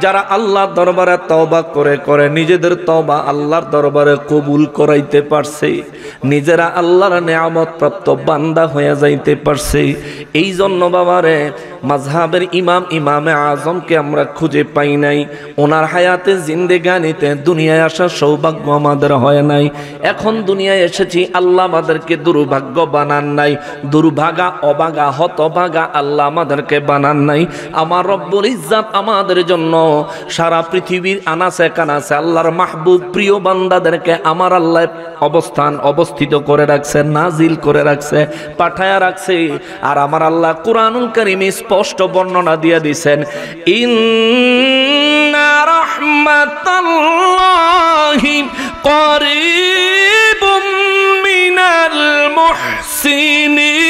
যারা আল্লাহর দরবারে তওবা করে করে নিজেদের তওবা আল্লাহর দরবারে কবুল করাইতে পারছে, নিজেরা আল্লাহর নিয়ামত প্রাপ্ত বান্দা হয়ে যাইতে পারছে। এই জন্য বাবারে মাযহাবের ইমামে আজমকে আমরা খুঁজে পাই নাই, ওনার হায়াতে জিন্দেগানিতে দুনিয়ায় আসার সৌভাগ্য আমাদের হয় নাই। এখন দুনিয়ায় এসেছি, আল্লাহ আমাদেরকে দুর্ভাগ্য বানান নাই, দুর্ভাগা অভাগা হতভাগা আল্লাহ আমাদেরকে বানান নাই। আমার রব্বুল ইজ্জত আমাদের জন্য সারা পৃথিবীর আনাচে কানাচে আল্লাহর মাহবুব প্রিয় বান্দাদেরকে আমার আল্লাহ অবস্থিত করে রাখছে, নাজিল করে রাখছে, পাঠায়া রাখছে। আর আমার আল্লাহ কুরআনুল কারীমে স্পষ্ট বর্ণনা দিয়ে দিয়েছেন, ইন্না রাহমাতাল্লাহি করিবুম মিনাল মুহসিনিন।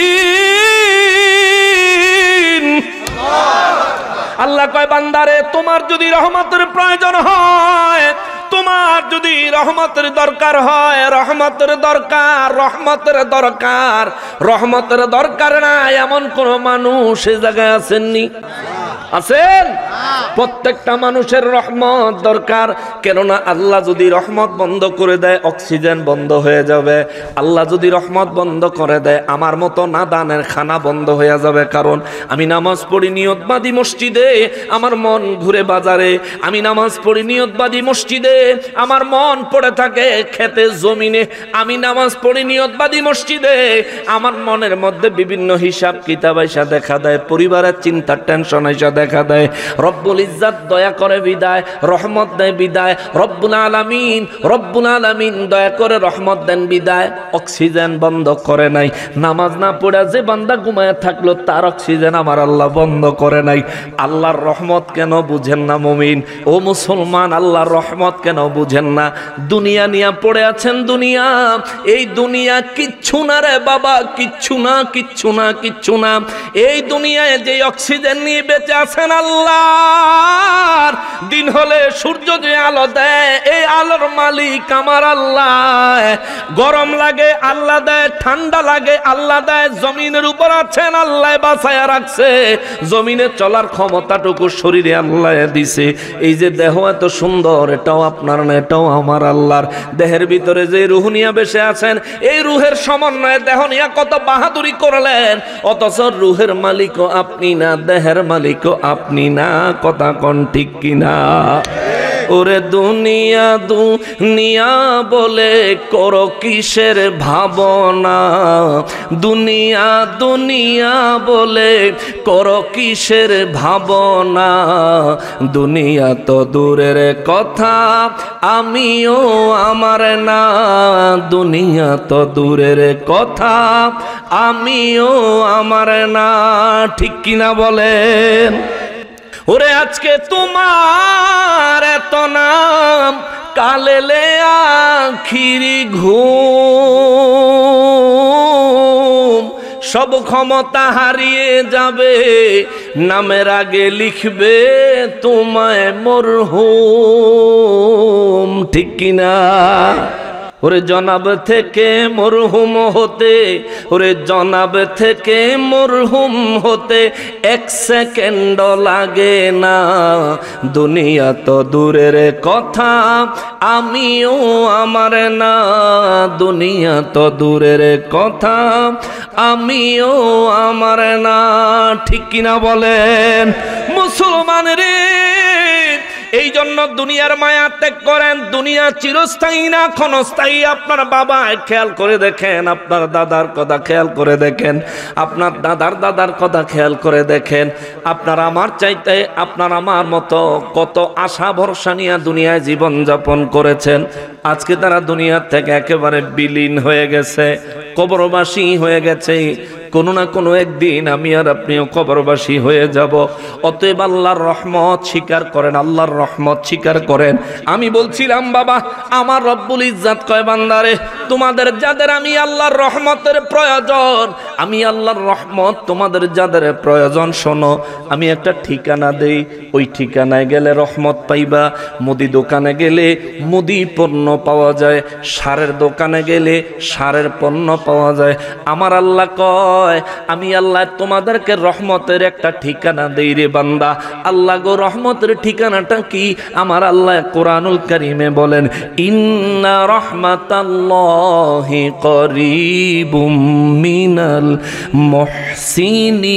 আল্লাহ কয় বান্দারে, তোমার যদি রহমতের প্রয়োজন হয়, তোমার যদি রহমতের দরকার হয়, রহমতের দরকার, রহমতের দরকার, রহমতের দরকার না এমন কোন মানুষ এই জায়গায় আসেননি? আছেন? প্রত্যেকটা মানুষের রহমত দরকার। কেননা আল্লাহ যদি রহমত বন্ধ করে দেয় অক্সিজেন বন্ধ হয়ে যাবে, আল্লাহ যদি রহমত বন্ধ করে দেয় আমার মতো নাদানের খানা বন্ধ হয়ে যাবে। কারণ আমি নামাজ পড়ি নিয়তবাদী মসজিদে, আমার মন ঘুরে বাজারে। আমি নামাজ পড়ি নিয়তবাদী মসজিদে, আমার মন পড়ে থাকে খেতে জমিনে। আমি নামাজ পড়ি নিয়তবাদী মসজিদে, আমার মনের মধ্যে বিভিন্ন হিসাব কিতাব এসে দেখা দেয়, পরিবারের চিন্তা টেনশন এসে দেখা দেয়। রব্বুল ইজ্জত দয়া করে বিদায়, রহমত দেয় বিদায়। রব্বুল আলামিন দয়া করে রহমত দেন বিদায়। অক্সিজেন বন্ধ করে নাই। নামাজ না পড়ে যে বান্দা ঘুমায় থাকলো তার অক্সিজেন আমার আল্লাহ বন্ধ করে নাই। আল্লাহর রহমত কেন বুঝেন না মুমিন? ও মুসলমান, আল্লাহর রহমত কেন বুঝেন না? দুনিয়া নিয়ে পড়ে আছেন। দুনিয়া, এই দুনিয়া কিচ্ছু না রে বাবা, কিচ্ছু না, কিচ্ছু না, কিচ্ছু না। এই দুনিয়ায় যে অক্সিজেন নিয়ে বেঁচে আছেন আল্লাহর দিন হলে সূর্য যে আলো দেয়, এই আলোর মালিক আমার আল্লাহ। গরম লাগে আল্লাহ দেয়, ঠান্ডা লাগে আল্লাহ দেয়। জমিনের উপর আছেন আল্লাহ বাঁচায়া রাখছে, জমিনে চলার ক্ষমতাটুকু শরীরে আল্লাহ দিছে। এই যে দেহ এত সুন্দর, এটাও আপনার না, এটাও আমার আল্লাহর। দেহের ভিতরে যে রুহ নিয়ে বেঁচে আছেন, এই রুহের সমন্বয়ে দেহ নিয়ে কত বাহাদুরি করলেন, অথচ রুহের মালিকও আপনি না, দেহের মালিকও আপনি না। কথা কোন ঠিক কিনা? ওরে দুনিয়া দুনিয়া বলে করো কিসের ভাবনা, দুনিয়া দুনিয়া বলে করো কিসের ভাবনা, দুনিয়া তো দূরের কথা আমিও আমার না, দুনিয়া তো দূরের কথা আমিও আমার না, ঠিক কিনা বলেন? ওরে আজকে তোমার এত নাম, কালেলে আখিরি ঘুম, সব ক্ষমতা হারিয়ে যাবে, নামের আগে লিখবে তোমায় মরহুম, ঠিক কিনা? ওরে জনাব থেকে মরহুম হতে, ওরে জনাব থেকে মরহুম হতে 1 সেকেন্ড লাগে না, দুনিয়া তো দূরের কথা আমিও আমার না, দুনিয়া তো দূরের কথা আমিও আমার না, ঠিক কিনা বলেন? মুসলমান রে, এই জন্য দুনিয়ার মায়া ত্যাগ করেন। দুনিয়া চিরস্থায়ী না, ক্ষণস্থায়ী। আপনার বাবা খেয়াল করে দেখেন, আপনার দাদার কথা খেয়াল করে দেখেন, আপনার দাদার দাদার কথা খেয়াল করে দেখেন। আপনার আমার চাইতে আপনার আমার মতো কত আশা ভরসা নিয়ে দুনিয়ায় জীবন যাপন করেছেন, আজকে তারা দুনিয়া থেকে একেবারে বিলীন হয়ে গেছে, কবরবাসী হয়ে গেছে। কোনো না কোনো একদিন আমি আর আপনিও কবরবাসী হয়ে যাব। অতএব আল্লাহর রহমত স্বীকার করেন, আল্লাহর রহমত স্বীকার করেন। আমি বলছিলাম বাবা, আমার রব্বুল ইজ্জাত কয় বান্দারে, তোমাদের যাদের আমি আল্লাহর রহমতের প্রয়োজন, আমি আল্লাহর রহমত তোমাদের যাদের প্রয়োজন, শোনো আমি একটা ঠিকানা দেই, ওই ঠিকানায় গেলে রহমত পাইবা। মুদি দোকানে গেলে মুদি পণ্য পাওয়া যায়, সারের দোকানে গেলে সারের পণ্য পাওয়া যায়। আমার আল্লাহ কয়, আমি আল্লাহ তোমাদেরকে রহমতের একটা ঠিকানা দেই রে বান্দা। আল্লাহ গো, রহমতের ঠিকানাটা কি? আমার আল্লাহ কোরআনুল কারীমে বলেন, ইন্না রাহমাতাল্লাহি করিবুম মিনাল মুহসিনিন।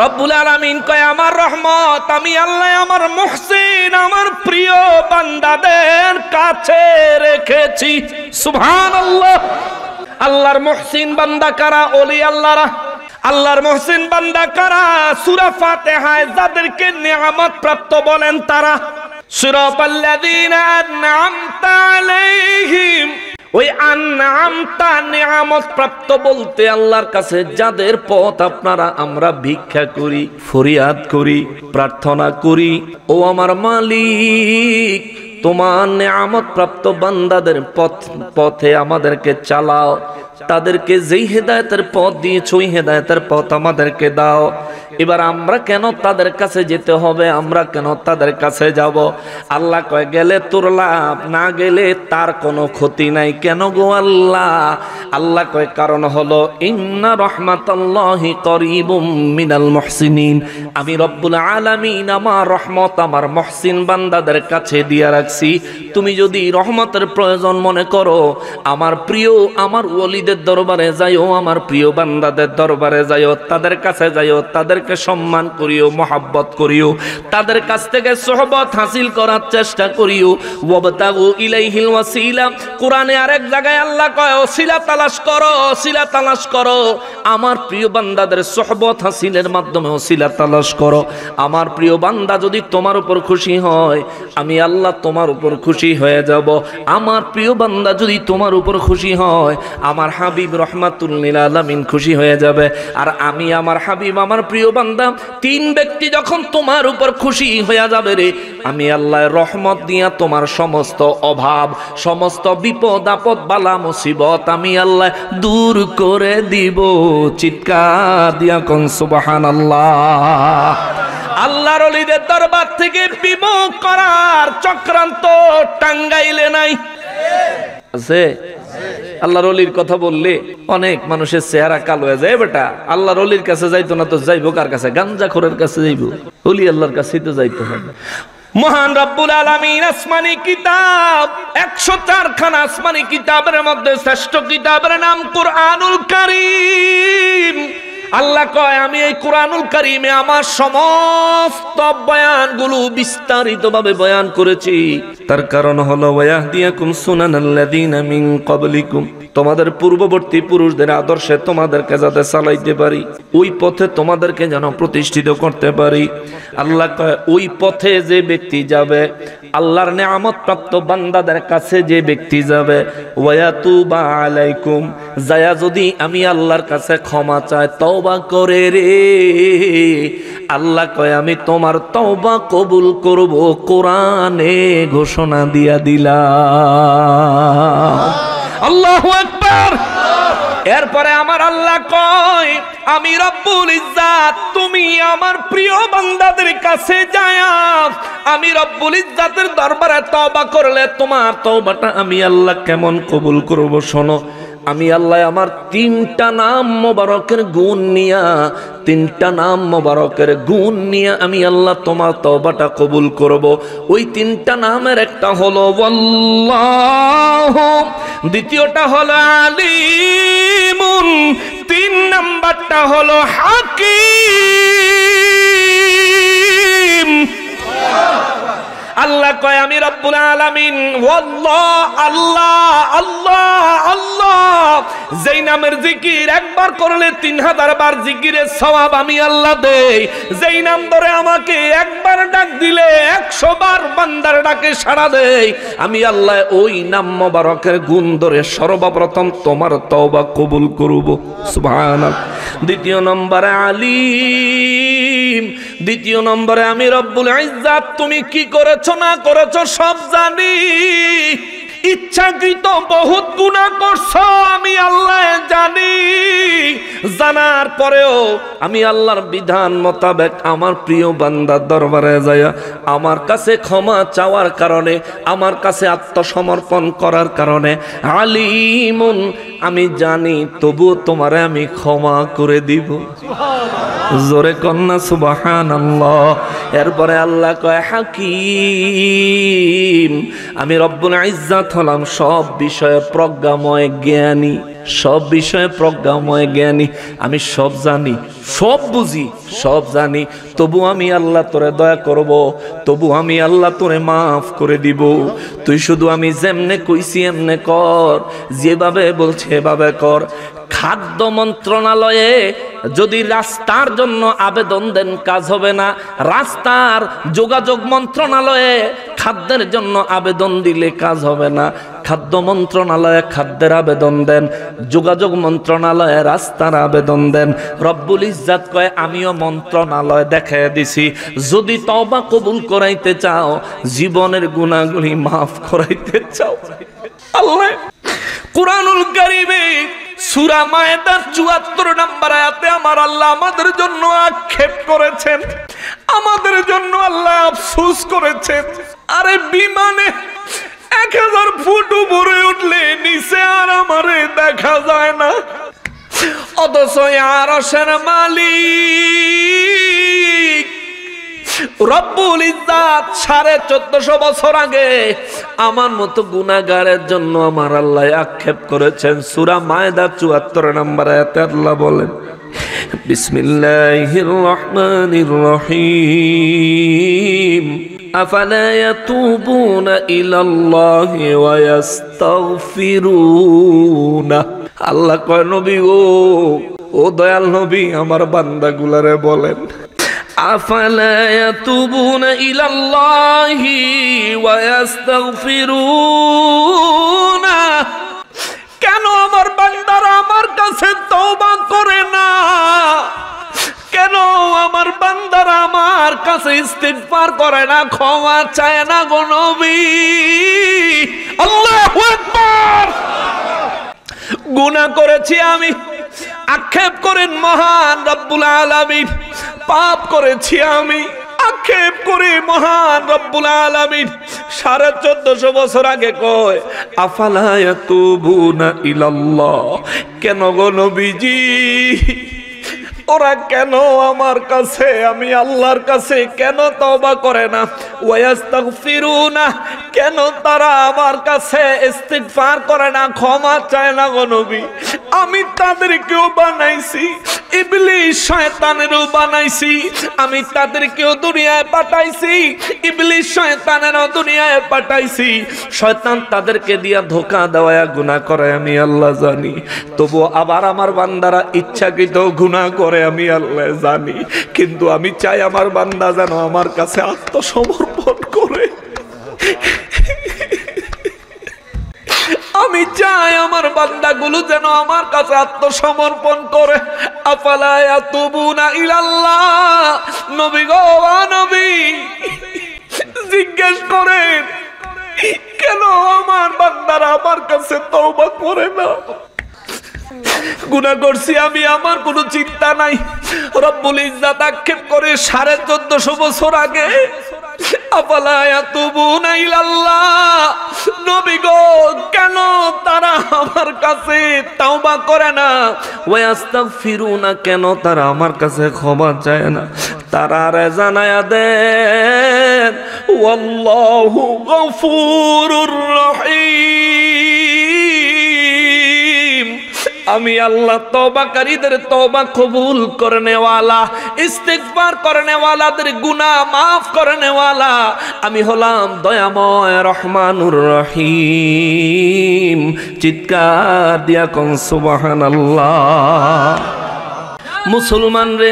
রব্বুল আলামিন কয়, আমার রহমত আমি আল্লাহ আমার মুহসিন, আমার প্রিয় বান্দাদের কাছে রেখেছি। সুবহানাল্লাহ। আল্লাহর মুহসিন বান্দা কারা? ওলি আল্লাহরা। আল্লাহর মুহসিন বান্দা কারা? সূরা ফাতিহায় যাদেরকে নিয়ামত প্রাপ্ত বলেন তারা। সিরাতাল্লাযীনা আন'আমতা আলাইহিম, ওই আন'আমতা নিয়ামত প্রাপ্ত বলতে আল্লাহর কাছে যাদের পথ আপনারা আমরা ভিক্ষা করি, ফরিয়াদ করি, প্রার্থনা করি, ও আমার মালিক তোমার নিয়ামত প্রাপ্ত বান্দাদের পথে আমাদেরকে চালাও, তাদেরকে যেই হেদায়েতের পথ দিয়েছ ওই হেদায়েতের পথ আমাদেরকে দাও। এবার আমরা কেন তাদের কাছে যেতে হবে? আমরা কেন তাদের কাছে যাব? আল্লাহ কয়, গেলে তোর লাভ, না গেলে তার কোনো ক্ষতি নাই। কেন গো আল্লাহ? আল্লাহ কয়, কারণ হলো ইন্না রাহমাতাল্লাহি করিবুম মিনাল মুহসিনিন। আমি রব্বুল আলামিন আমার রহমত আমার মুহসিন বান্দাদের কাছে দিয়ে রাখছি। তুমি যদি রহমতের প্রয়োজন মনে করো, আমার প্রিয় আমার ওলিদের দরবারে যাইও, আমার প্রিয় বান্দাদের দরবারে যাইও, তাদের কাছে যাইও, তাদেরকে সম্মান করিও, মহব্বত করিও, তাদের কাছ থেকে সোহবত হাসিল করার চেষ্টা করিও। ওয়াবতাগু ইলাইহিল ওয়াসিলা। কোরআনে আরেক জায়গায় আল্লাহ কয়, ওসিলা তালাশ করো, ওসিলা তালাশ করো। আমার প্রিয় বান্দাদের সোহবত হাসিলের মাধ্যমে ওসিলা তালাশ করো। আমার প্রিয় বান্দা যদি তোমার উপর খুশি হয়, আমি আল্লাহ তোমার উপর খুশি হয়ে যাব। আমার প্রিয় বান্দা যদি তোমার উপর খুশি হয়, আমার হাবিব রহমাতুল লিল আলামিন খুশি হয়ে যাবে। আর আমি আমার হাবিব আমার প্রিয় বান্দা, তিন ব্যক্তি যখন তোমার উপর খুশি হয়ে যাবে রে, আমি আল্লাহর রহমত দিয়া তোমার সমস্ত অভাব, সমস্ত বিপদ আপদ বালা মুসিবত আমি আল্লাহ দূর করে দিব। চিৎকার দিয়া কোন সুবহানাল্লাহ। আল্লাহর ওলিদের দরবার থেকে বিমুখ করার চক্রান্ত টাঙ্গাইলে নাই আছে? আল্লাহর ওলির কথা বললে অনেক মানুষের চেহারা কালো হয়ে যায়। বেটা আল্লাহর ওলির কাছে যাইতো না তো যাইবো কার কাছে? গাঞ্জাখোরের কাছে যাইবো? ওলি আল্লাহর কাছেই তো যাইতে হবে। মহান রব্বুল আলামিন আসমানি কিতাব 104 খানা আসমানি কিতাবের মধ্যে শ্রেষ্ঠ কিতাবের নাম কুরআনুল কারীম। আল্লাহ কয় আমি এই কুরআনুল কারীমে আমার সমস্ত বয়ানগুলো বিস্তারিতভাবে বয়ান করেছি। তার কারণ হলো ওয়াহদিয়াকুম সুনানাল্লাযীনা মিন ক্বাবলিকুম, তোমাদের পূর্ববর্তী পুরুষদের আদর্শে তোমাদেরকে যাতে চালাইতে পারি, ওই পথে তোমাদেরকে যেন প্রতিষ্ঠিত করতে পারি। আল্লাহ কয় ওই পথে যে ব্যক্তি যাবে, আল্লাহর নেয়ামত প্রাপ্ত বান্দাদের কাছে যে ব্যক্তি যাবে, ওয়াতুবা আলাইকুম, যায়া যদি আমি আল্লাহর কাছে ক্ষমা চায়, তওবা করে রে, আল্লাহ কয় আমি তোমার তওবা কবুল করব, কোরআনে ঘোষণা দিয়া দিলাম। আল্লাহু আকবার। এরপরে আমার আল্লাহ কয় আমি রব্বুল ইজ্জাত, তুমি আমার প্রিয় বান্দাদের কাছে যায়া আমি রব্বুল ইজ্জাতের দরবারে তওবা করলে তোমার তওবাটা আমি আল্লাহ কেমন কবুল করব শোনো। আমি আল্লাহ আমার তিনটা নাম মোবারকের গুণ নিয়া, তিনটা নাম মোবারকের গুণ নিয়া আমি আল্লাহ তোমার তওবাটা কবুল করব। ওই তিনটা নামের একটা হলো আল্লাহু, দ্বিতীয়টা হলো আলিমুন, তিন নাম্বারটা হলো হাকিম। আল্লাহ কয় আমি রব্বুল আলামিন ওয়াল্লাহ, আল্লাহ আল্লাহ আল্লাহ, যেই নামের জিকির একবার করলে 3000 বার জিকিরের সওয়াব আমি আল্লাহ দেই। যেই নাম ধরে আমাকে একবার ডাক দিলে 100 বার বান্দার ডাকে সাড়া দেই আমি আল্লাহ। ওই নাম মোবারকের গুণ ধরে সর্বপ্রথম তোমার তওবা কবুল করব, সুবহানাল্লাহ। দ্বিতীয় নম্বরে আলিম, দ্বিতীয় নম্বরে আমি রব্বুল ইজ্জাত, তুমি কি করেছো না করেছো সব জানি। ইচ্ছাকৃত বহুত গুনাহ করছো আমি আল্লাহ জানি। জানার পরেও আমি আল্লাহর বিধান মোতাবেক আমার প্রিয় বান্দার দরবারে যায়া আমার কাছে ক্ষমা চাওয়ার কারণে, আমার কাছে আত্মসমর্পণ করার কারণে আলিমুন, আমি জানি তবু তোমারে আমি ক্ষমা করে দিব। জোরে কন্যা সুবহানাল্লাহ। এরপরে আল্লাহ কয় হাকিম, আমি রব্বুল ইজ্জাত হলাম সব বিষয়ে প্রজ্ঞাময় জ্ঞানী, সব বিষয়ে প্রজ্ঞাময় জ্ঞানী। আমি সব জানি, সব বুঝি, সব জানি, তবু আমি আল্লাহ তোরে দয়া করব, তবু আমি আল্লাহ তোরে মাফ করে দিব। তুই শুধু আমি যেমনে কইছি এমনে কর, যেভাবে বলছে এভাবে কর। খাদ্য মন্ত্রণালয়ে যদি রাস্তার জন্য আবেদন দেন কাজ হবে না, রাস্তার যোগাযোগ মন্ত্রণালয়ে খাদ্যের জন্য আবেদন দিলে কাজ হবে না। খাদ্য মন্ত্রণালয়ে খাদ্যের আবেদন দেন, যোগাযোগ মন্ত্রণালয়ে রাস্তার আবেদন দেন। রব্বুল ইজ্জাত কয় আমিও মন্ত্রণালয় দেখায় দিছি, যদি তওবা কবুল করাইতে চাও, জীবনের গুনাহগুলি মাফ করাইতে চাও, আল্লাহ কুরআনুল কারীমে সূরা মায়েদার ৭৪ নম্বর আয়াতে আমার আল্লাহ আমাদের জন্য আক্ষেপ করেছেন, আমাদের জন্য আল্লাহ আফসোস করেছেন। আরে বিমানে 1000 ফুট উপরে উঠলে নিচে আর আমারে দেখা যায় না, অথচ আরশের মালিক রব্বুল ইজ্জাত 1450 বছর আগে আমার মতো গুনাহগারের জন্য আমার আল্লাহ আক্ষেপ করেছেন। সূরা মায়েদা ৭৪ নম্বর আয়াতে আল্লাহ বলেন বিসমিল্লাহির রহমানির রহিম আফালা ইয়াতুবুনা ইলাল্লাহি ওয়া ইস্তাগফিরুনা। আল্লাহ কয় নবী ও দয়াল নবী আমার বান্দাগুলারে বলেন আফালা ইয়াতুবুনা ইলাল্লাহি ওয়া ইস্তাগফিরুনা, কেন আমার বান্দারা আমার কাছে তওবা করে না, কেন আমার বান্দারা আমার কাছে ইস্তিগফার করে না, ক্ষমা চায় না গো নবী। আল্লাহু আকবার। গুনাহ করেছি আমি, আক্ষেপ করেন মহান রব্বুল আলামিন। পাপ করেছি আমি, আক্ষেপ করে মহান রব্বুল আলামিন 1450 বছর আগে কয় আফালা ইয়াতুবুনা ইলাল্লাহ, কেন গো নবীজি ওরা কেন আমার কাছে, আমি আল্লাহর কাছে কেন তওবা করে না? ওয়াস্তাগফিরুনা, কেন তারা আমার কাছে ইস্তিগফার করে না, ক্ষমা চায় না গো নবী? আমি তাদেরকেও বানাইছি, ইবলিস শয়তানেরও বানাইছি, আমি তাদেরকেও দুনিয়ায় পাঠাইছি, ইবলিস শয়তানেরও দুনিয়ায় পাঠাইছি। শয়তান তাদেরকে দিয়া ধোঁকা দেওয়া গুনাহ করে আমি আল্লাহ জানি, তবু আবার আমার বান্দারা ইচ্ছাকৃত গুনাহ করে আমি আল্লাহ জানি। কিন্তু আমি চাই আমার বান্দা যেন আমার কাছে আত্মসমর্পণ করে। আমি চাই আমার বান্দাগুলো যেন আমার কাছে আত্মসমর্পণ করে। আফালা ইয়াতুবুনা ইলাল্লাহ, নবী গো, নবী জিজ্ঞেস করেন কেন আমার বান্দারা আমার কাছে তওবা করে না? গুনাহ করছি আমি, আমার কোনো চিন্তা নাই। রব্বুল ইজ্জাত আক্ষেপ করে 1450 বছর আগে, আফালা ইয়াতুবুনা ইলাল্লাহ, নবী গো কেন তারা আমার কাছে তাওবা করে না? ওয়াস্তাগফিরুনা, কেন তারা আমার কাছে ক্ষমা চায় না? তারা রে জানায়া দেন, ওয়াল্লাহু গফুরুর রহিম, আমি আল্লাহ তওবাকারীদের তওবা কবুল করনে ওয়ালা, ইস্তিগফার করনে ওয়ালাদের গুনাহ মাফ করনে ওয়ালা। আমি হলাম দয়াময় রহমানুর রহিম। চিৎকার দিয়া কোন সুবহানাল্লাহ। মুসলমান রে,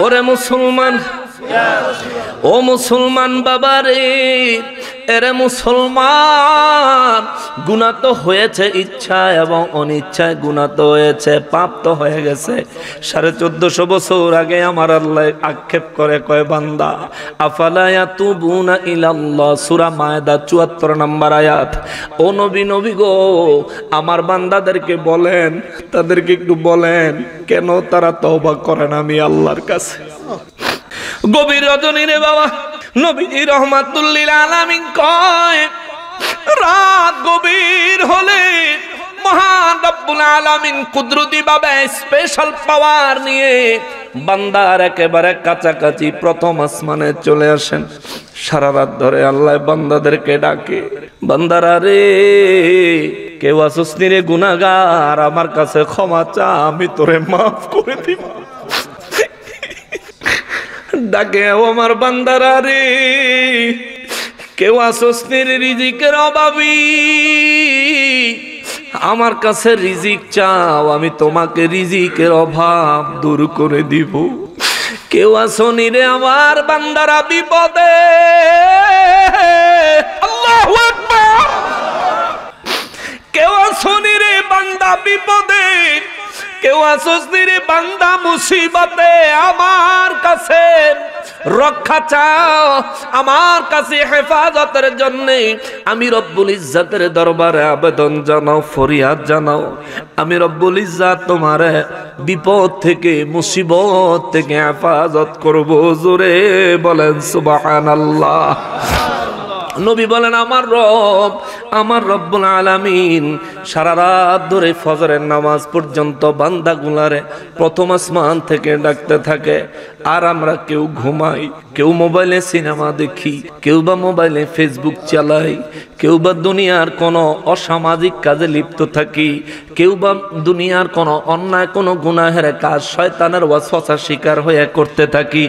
ওরে মুসলমান, ও মুসলমান বাবা রে, এরে মুসলমান, গুনাহ তো হয়েছে ইচ্ছায় এবং অনিচ্ছায়, গুনাহ তো হয়েছে, পাপ তো হয়ে গেছে। 1450 বছর আগে আমার আল্লাহ আক্ষেপ করে কয়, বান্দা আফালা ইয়াতুবুনা ইলাল্লাহ, সূরা মায়দা 74 নম্বর আয়াত। ও নবী, নবী গো, আমার বান্দাদেরকে বলেন, তাদেরকে একটু বলেন কেন তারা তওবা করে না আমি আল্লাহর কাছে। গভীর রজনী রে বাবা, নবী রহমাতুল লিল আলামিন কয়, রাত গভীর হলে মহান রব্বুল আলামিন কুদরতি ভাবে স্পেশাল পাওয়ার নিয়ে বান্দার একেবারে কাছাকাছি প্রথম আসমানে চলে আসেন। সারা রাত ধরে আল্লাহ বান্দাদেরকে ডাকে, বান্দারা রে, কেউ আসুস রে গুনাহগার, আমার কাছে ক্ষমা চা, আমি তোরে মাফ করে দিব। ডাকে, ও আমার বান্দারা রে, কেউ আসোস রিজিকের অভাবী, আমার কাছে রিজিক চাও, আমি তোমাকে রিজিকের অভাব দূর করে দিব। কেউ আসনি রে আমার বান্দারা বিপদে, আল্লাহু আকবার, কেউ আসনি রে বান্দা বিপদে, কেউ আসোস রে বান্দা মুসিবতে, আমার কাছে রক্ষা চাও, আমার কাছে হেফাজতের জন্য আমি রব্বুল ইজ্জাতের দরবারে আবেদন জানাও, ফরিয়াদ জানাও। আমি রব্বুল ইজ্জাত তোমারে বিপদ থেকে, মুসিবত থেকে হেফাজত করব। জোরে বলেন সুবহানাল্লাহ। নবী বলেন, আমার রব, আমার রব্বুল আলামিন সারা রাত ধরে ফজরের নামাজ পর্যন্ত বান্দাগুলারে প্রথম আসমান থেকে ডাকতে থাকে। আর আমরা কেউ ঘুমাই, কেউ মোবাইলে সিনেমা দেখি, কেউ বা মোবাইলে ফেসবুক চালাই, কেউ বা দুনিয়ার কোনো অসামাজিক কাজে লিপ্ত থাকি, কেউ বা দুনিয়ার কোনো অন্যায় কোনো গুনাহের কাজ শয়তানের ওয়াসওয়াসার শিকার হয়ে করতে থাকি।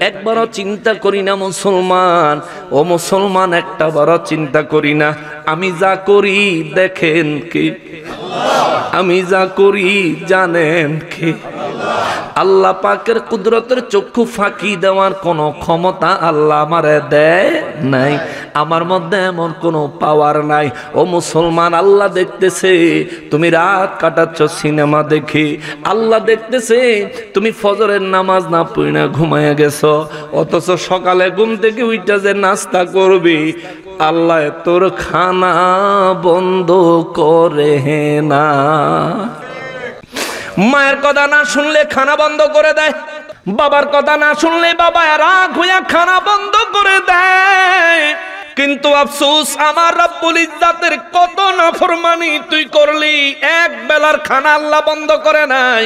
একবারও চিন্তা করি না মুসলমান, ও মুসলমান, একটা বড় চিন্তা করি না আমি যা করি দেখেন কে? আমি যা করি জানেন কে? আল্লাহ পাকের কুদরতের চক্ষু ফাঁকি দেওয়ার কোনো ক্ষমতা আল্লাহ আমারে দেয় নাই, আমার মধ্যে এমন কোনো পাওয়ার নাই। ও মুসলমান, আল্লাহ দেখতেছে তুমি রাত কাটাচ্ছ সিনেমা দেখে, আল্লাহ দেখতেছে তুমি ফজরের নামাজ না পড়ে না ঘুমায় গেছো, অথচ সকালে ঘুম থেকে উঠা যে নাস্তা করবি, আল্লাহ তোর খানা বন্ধ করে না। মায়ের কথা না শুনলে খানা বন্ধ করে দেয়, বাবার কথা না শুনলে বাবা রাগ হইয়া খানা বন্ধ করে দেয়। কিন্তু আফসোস, আমার রব্বুল ইজ্জাতের কত নাফরমানি তুই করলি, এক বেলার খানা আল্লাহ বন্ধ করে নাই।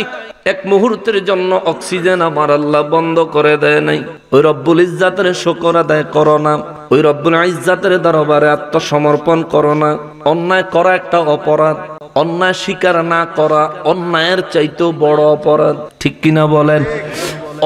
এক মুহূর্তের জন্য অক্সিজেন আমার আল্লাহ বন্ধ করে দেয় নাই। ওই রব্বুল ইজ্জাতের শুকর আদায় করো না, ওই রব্বুল ইজ্জাতের দরবারে আত্মসমর্পণ করো না। অন্যায় করা একটা অপরাধ, অন্যায় স্বীকার না করা অন্যায়ের চাইতেও বড় অপরাধ, ঠিক কিনা বলেন?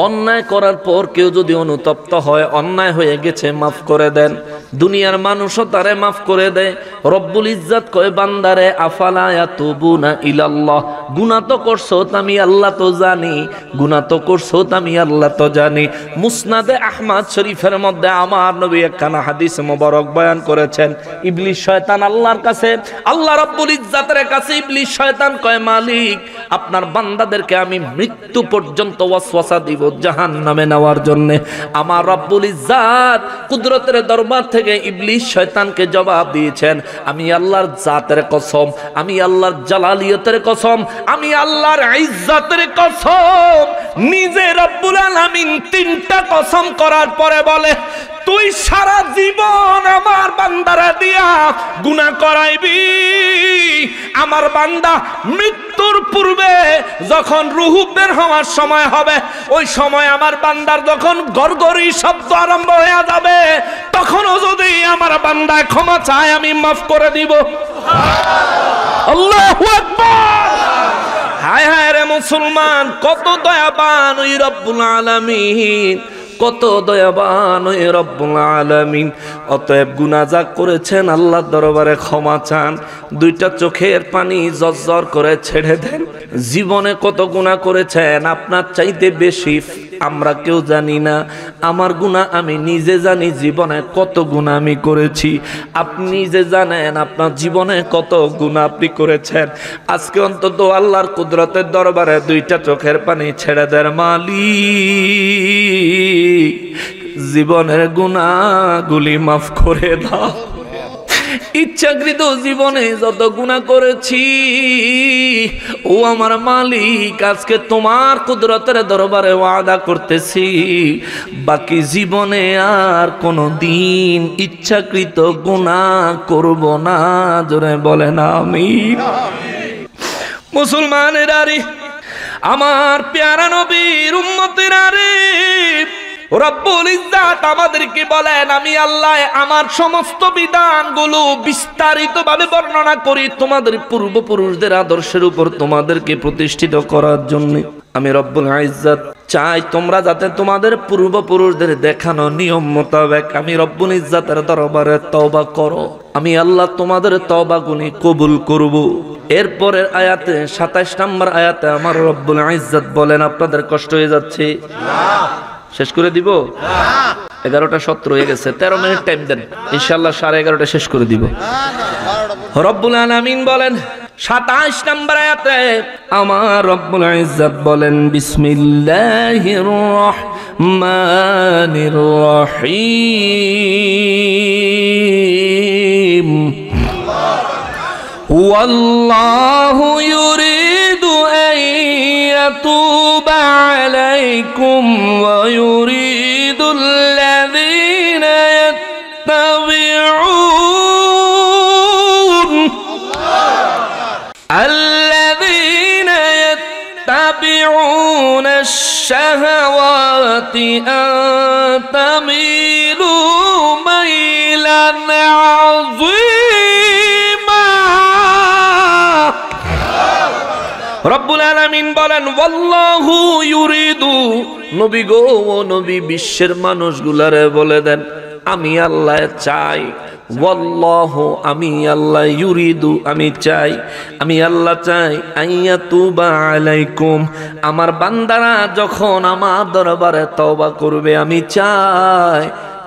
অন্যায় করার পর কেউ যদি অনুতপ্ত হয়, অন্যায় হয়ে গেছে, মাফ করে দেন। দুনিয়ার মানুষও তারে মাফ করে দেয়। রব্বুল ইজ্জাত কয় বান্দারে আফালা ইয়াতুবুনা ইলাল্লাহ, গুনাহ তো করছো আমি আল্লাহ তো জানি, গুনাহ তো করছো আমি আল্লাহ তো জানি। মুসনাদে আহমদ শরীফের মধ্যে আমার নবী একখানা হাদিস মোবারক বয়ান করেছেন। ইবলিস শয়তান আল্লাহর কাছে, আল্লাহ রব্বুল ইজ্জাতের কাছে ইবলিস শয়তান কয় মালিক আপনার বান্দাদেরকে আমি মৃত্যু পর্যন্ত ওয়াসওয়াসা দিব জাহান্নামে নেওয়ার জন্য। আমার রব্বুল ইজ্জাত কুদরতের দরবার থেকে ইবলিস শয়তানকে জবাব দিয়েছেন, আমি আল্লাহর জাতের কসম, আমি আল্লাহর জালালিয়তের কসম, আমি আল্লাহর ইজ্জতের কসম। নিজে রব্বুল আলামিন তিনটা কসম করার পরে বলে তুই সারা জীবন আমার বান্দারা দিয়া গুনাহ করাইবি। আমার বান্দা মৃত্যুর পূর্বে যখন রূহ বের হওয়ার সময় হবে, ওই সময় আমার বান্দার যখন গড়গড়ি শব্দ আরম্ভ হয়ে যাবে, তখনও যদি আমার বান্দা ক্ষমা চায় আমি মাফ করে দিব। আল্লাহু আকবার। হায় হায় রে মুসলমান, কত দয়াবান ওই রব্বুল আলামিন, কত দয়াবান ওই রব্বুল আলামিন। অতএব গুনাহ যা করেছেন আল্লাহর দরবারে ক্ষমা চান, দুইটা চোখের পানি জর্জর করে ছেড়ে দেন। জীবনে কত গুনাহ করেছেন আপনার চাইতে বেশি আমরা কেউ জানি না। আমার গুনাহ আমি নিজে জানি, জীবনে কত গুনাহ আমি করেছি। আপনি নিজে জানেন আপনার জীবনে কত গুনাহ আপনি করেছেন। আজকে অন্তত আল্লাহর কুদরতের দরবারে দুইটা চোখের পানি ছেড়ে দেন, মালিক জীবনের গুনাহগুলি মাফ করে দাও। ইচ্ছাকৃত জীবনে যত গুনাহ করেছি, ও আমার মালিক আজকে তোমার কুদরতের দরবারে ওয়াদা করতেছি বাকি জীবনে আর কোনো দিন ইচ্ছাকৃত গুনাহ করব না। জোরে বলেন আমিন। মুসলমানেরা রে, আমার প্যারা নবীর উম্মতেরা রে, রব্বুল ইজ্জাত আমাদেরকে বলেন আমি আল্লাহ আমার সমস্ত বিধানগুলো বিস্তারিতভাবে বর্ণনা করি তোমাদের পূর্বপুরুষদের আদর্শের উপর তোমাদেরকে প্রতিষ্ঠিত করার জন্য। আমি রব্বুল ইজ্জাত চাই তোমরা যাতে তোমাদের পূর্বপুরুষদের দেখানো নিয়ম মোতাবেক আমি রব্বুল ইজ্জাতের দরবারে তওবা করো। আমি আল্লাহ তোমাদের তওবাগুলি কবুল করব। এরপরের আয়াতে 27 নম্বর আয়াতে আমার রব্বুল ইজ্জাত বলেন, আপনাদের কষ্ট হয়ে যাচ্ছে? শেষ করে দিব? 11:17 হয়ে গেছে, 13 মিনিট টাইম দেন, ইনশাআল্লাহ 11:30 শেষ করে দিব। রব্বুল আলামিন বলেন 27 নম্বর আয়াতে আমার রব্বুল ইজ্জাত বলেন, বিসমিল্লাহির রহমানির রহিম, ওয়াল্লাহু ইউরিদু আন ইয়াতুবা আলাইকুম ওয়া ইউরিদুল লাযীনা ইয়াত্তাবিউনা আশ-শাহাওয়াতি আন তামিলু মাইলান আযীমা। রব্বুল আলামিন বলেন, ওয়াল্লাহু ইউরিদু, নবী গো, ও নবী বিশ্বের মানুষগুলারে বলে দেন আমি আল্লাহ চাই, ওয়াল্লাহু আমি আল্লাহ, ইউরিদু আমি চাই, আমি আল্লাহ চাই, আইয়াতুবা আলাইকুম আমার বান্দারা যখন আমার দরবারে তওবা করবে আমি চাই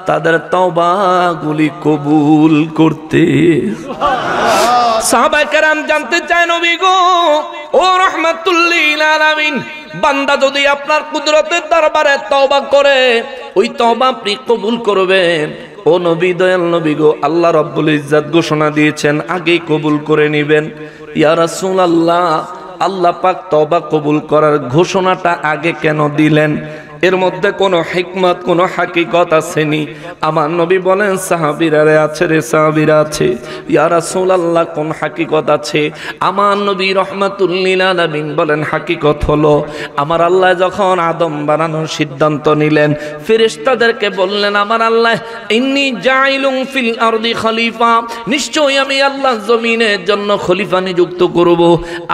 তাদের তওবাগুলি কবুল করতে। সাহাবায়ে কেরাম জানতে চায়, নবী গো, ও রাহমাতুল লিল আলামিন, বান্দা যদি আপনার কুদরতের দরবারে তওবা করে ওই তওবা আপনি কবুল করবেন? ও নবী, দয়াল নবী গো, আল্লাহ রাব্বুল ইজ্জাত ঘোষণা দিয়েছেন আগেই কবুল করে নেবেন। ইয়া রাসূলুল্লাহ, আল্লাহ পাক তওবা কবুল করার ঘোষণাটা আগে কেন দিলেন? এর মধ্যে কোনো হিকমত, কোনো হাকিকত আসেনি। আমার নবী বলেন, সাহাবীরা আছে রে, সাহাবীরা আছে। ইয়া রাসূলুল্লাহ, কোন হাকিকত আছে? আমার নবী রাহমাতুল লিল আলামিন বলেন, হাকিকত হলো আমার আল্লাহ যখন আদম বানানোর সিদ্ধান্ত নিলেন, ফেরেশতাদেরকে বললেন, আমার আল্লাহ ইন্নী জাইলুম ফিল আরদি খলিফা, নিশ্চয়ই আমি আল্লাহ জমিনের জন্য খলিফা নিযুক্ত করব।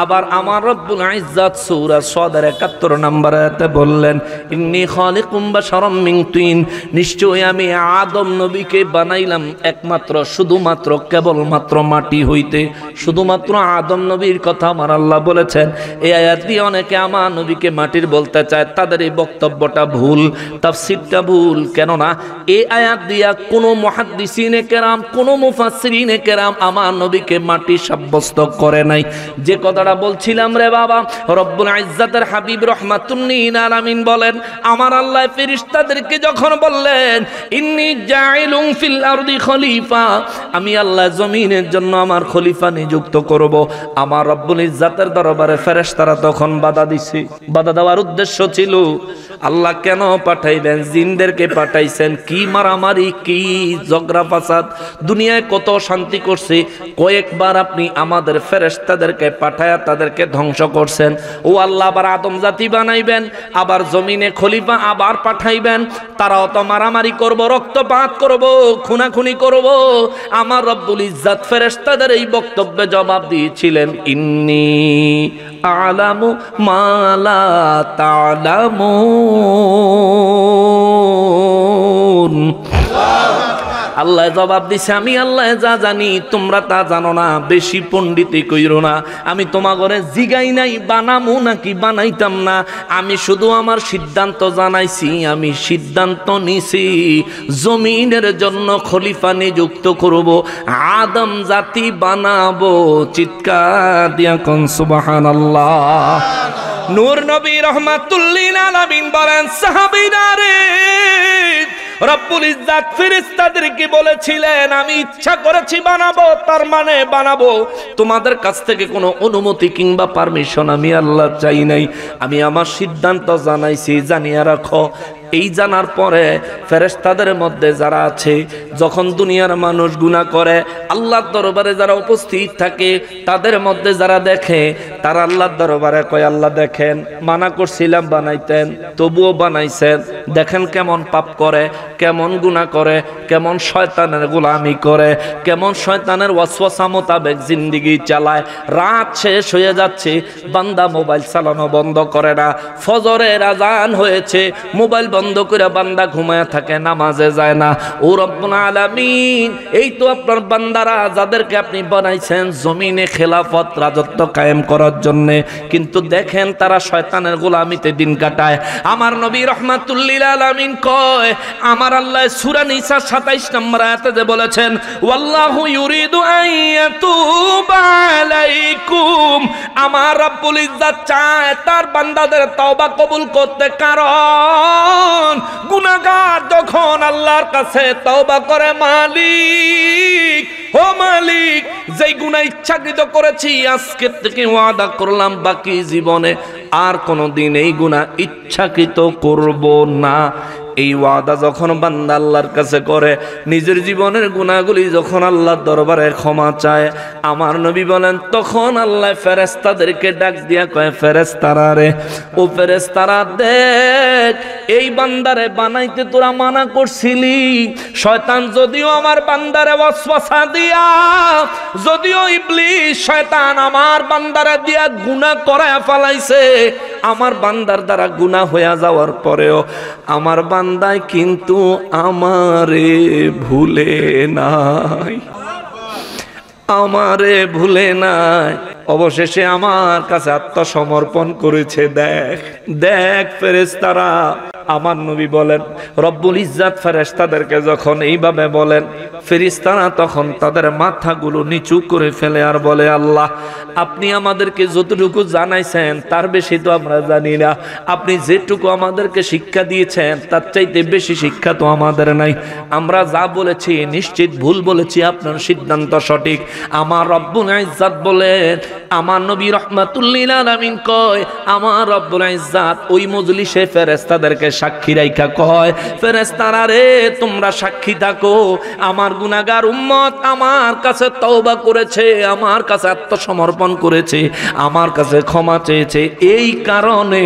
আবার আমার রব্বুল ইজ্জাত সূরা সাদের ৭১ নম্বর আয়াতে বললেন, ইন্নী খালিকুম বাশারাম মিন তিন, নিশ্চয়ই আমি আদম নবীকে বানাইলাম একমাত্র শুধুমাত্র কেবলমাত্র মাটি হইতে। শুধুমাত্র আদম নবীর কথা আমার আল্লাহ বলেছেন। এই আয়াত দিয়ে অনেকে আমার নবীকে মাটির বলতে চায়, তাদের এই বক্তব্যটা ভুল, তাফসীরটা ভুল। কেননা এই আয়াত দিয়া কোনো মুহাদ্দিসিনে কেরাম, কোনো মুফাসসিরিনে কেরাম আমার নবীকে মাটি সাব্যস্ত করে নাই। যে কথাটা বলছিলাম রে বাবা, রব্বুল ইজ্জাতের হাবিব রাহমাতুল লিল আলামিন বলেন, আমার আল্লাহ ফেরেশতাদেরকে যখন বললেন, ইন্নী জাইলুম ফিল আরদি খলিফা, আমি আল্লাহ জমিনের জন্য আমার খলিফা নিযুক্ত করব, আমার রব্বুল ইজ্জাতের দরবারে ফেরেশতারা তখন বাধা দিছে। বাধা দেওয়ার উদ্দেশ্য ছিল, আল্লাহ কেন পাঠাইবেন? জিনদেরকে পাঠাইছেন কি মারামারি, কি ঝগড়া ফাসাদ, দুনিয়ায় কত শান্তি করছে, কয়েকবার আপনি আমাদের ফেরেশতাদেরকে পাঠায়া তাদেরকে ধ্বংস করছেন। ও আল্লাহ আবার আদম জাতি বানাইবেন, আবার জমিনে খলিফা আবার পাঠাইবেন, তারাও তো মারামারি করব, রক্তপাত করব, খুনাখুনি করব। আমার রব্বুল ইজ্জাত ফেরেশতাদের এই বক্তব্যে জবাব দিয়েছিলেন, ইন্নী আলামু মা লা তা'লামুন। আল্লাহ জবাব দিছে, আমি আল্লাহ যা জানি তোমরা তা জানো না, বেশি পণ্ডিতি কইরো না। আমি তোমাগরে জিগাই নাই বানামু নাকি বানাইতাম না, আমি শুধু আমার সিদ্ধান্ত জানাইছি। আমি সিদ্ধান্ত নিছি জমিনের জন্য খলিফা নিযুক্ত করব, আদম জাতি বানাবো। চিৎকার দিয়া কোন সুবহানাল্লাহ। নূর নবী রাহমাতুল লিল আলামিন বলেন, সাহাবীরা রে, রব্বুল ইজ্জাত ফেরেশতাদেরকে বলেছিলেন, আমি ইচ্ছা করেছি বানাবো, তার মানে বানাবো। তোমাদের কাছ থেকে কোনো অনুমতি কিংবা পারমিশন আমি আল্লাহ চাই নাই। আমি আমার সিদ্ধান্ত জানাইছি, জানিয়ে রাখো। এই জানার পরে ফেরেশতাদের মধ্যে যারা আছে, যখন দুনিয়ার মানুষ গুনাহ করে, আল্লাহর দরবারে যারা উপস্থিত থাকে, তাদের মধ্যে যারা দেখে, তারা আল্লাহর দরবারে কয়, আল্লাহ দেখেন, মানা করছিলাম বানাইতেন, তবুও বানাইছেন। দেখেন কেমন পাপ করে, কেমন গুনাহ করে, কেমন শয়তানের গোলামি করে, কেমন শয়তানের ওয়াসওয়াসা মোতাবেক জিন্দেগি চালায়। রাত শেষ হয়ে যাচ্ছে, বান্দা মোবাইল চালানো বন্ধ করে না। ফজরের আজান হয়েছে, মোবাইল বন্ধ করে বান্দা ঘুমায় থাকে, নামাজে যায় না। ও রব্বুল আলামিন, এই তো আপনার বান্দারা যাদেরকে আপনি বানাইছেন জমিনে খেলাফত, রাজত্ব কায়েম করার জন্য, কিন্তু দেখেন তারা শয়তানের গোলামিতে দিন কাটায়। আমার নবী রাহমাতুল লিল আলামিন কয়, আমার আল্লাহ সূরা নিসা ২৭ নম্বর আয়াতে যে বলেছেন, ওয়াল্লাহু ইউরিদু আইয়াতুবা আলাইকুম, আমার রব্বুল ইজ্জাত চায় তার বান্দাদের তওবা কবুল করতে। কারণ গুনাহগার যখন আল্লাহর কাছে তওবা করে, মালিক ও মালিক, যেই গুনাহ ইচ্ছাকৃত করেছি, আজকে থেকে ওয়াদা করলাম বাকি জীবনে আর কোনোদিন এই গুনাহ ইচ্ছাকৃত করব না। এই ওয়াদা যখন বান্দা আল্লাহর কাছে করে, নিজের জীবনের গুনাহগুলি যখন আল্লাহর দরবারে ক্ষমা চায়, আমার নবী বলেন, তখন আল্লাহ ফেরেশতাদেরকে ডাক দিয়া কয়, ফেরেশতারা রে, ও ফেরেশতারা দেখ, এই বান্দারে বানাইতে তোরা মানা করছিলি। শয়তান যদিও আমার বান্দারে ওয়াসওয়াসা দিয়া, যদিও ইবলিস শয়তান আমার বান্দারে দিয়া গুনাহ করায় ফেলাইছে, আমার বান্দার দ্বারা গুনাহ হয়ে যাওয়ার পরেও আমার বান্দায় কিন্তু আমারে ভুলে নাই, আমারে ভুলে নাই। অবশেষে আমার কাছে আত্মসমর্পণ করেছে। দেখ দেখ ফেরেশতারা, আমার নবী বলেন, রব্বুল ইজ্জাত ফেরেশতাদেরকে যখন এইভাবে বলেন, ফেরেশতারা তখন তাদের মাথাগুলো নিচু করে ফেলে আর বলে, আল্লাহ আপনি আমাদেরকে যতটুকু জানাইছেন তার বেশি তো আমরা জানি না। আপনি যেটুকু আমাদেরকে শিক্ষা দিয়েছেন তার চাইতে বেশি শিক্ষা তো আমাদের নাই। আমরা যা বলেছি নিশ্চিত ভুল বলেছি, আপনার সিদ্ধান্ত সঠিক। আমার রব্বুল ইজ্জাত বলেন, আমার নবী রাহমাতুল লিল আলামিন কয়, আমার রব্বুল ইজ্জাত ওই মজলিসে ফেরেশতাদেরকে সাক্ষী রাইখা কয়, ফেরেশতারা রে তোমরা সাক্ষী থাকো, আমার গুনাহগার উম্মত আমার কাছে তওবা করেছে, আমার কাছে আত্মসমর্পণ করেছে, আমার কাছে ক্ষমা চেয়েছে, এই কারণে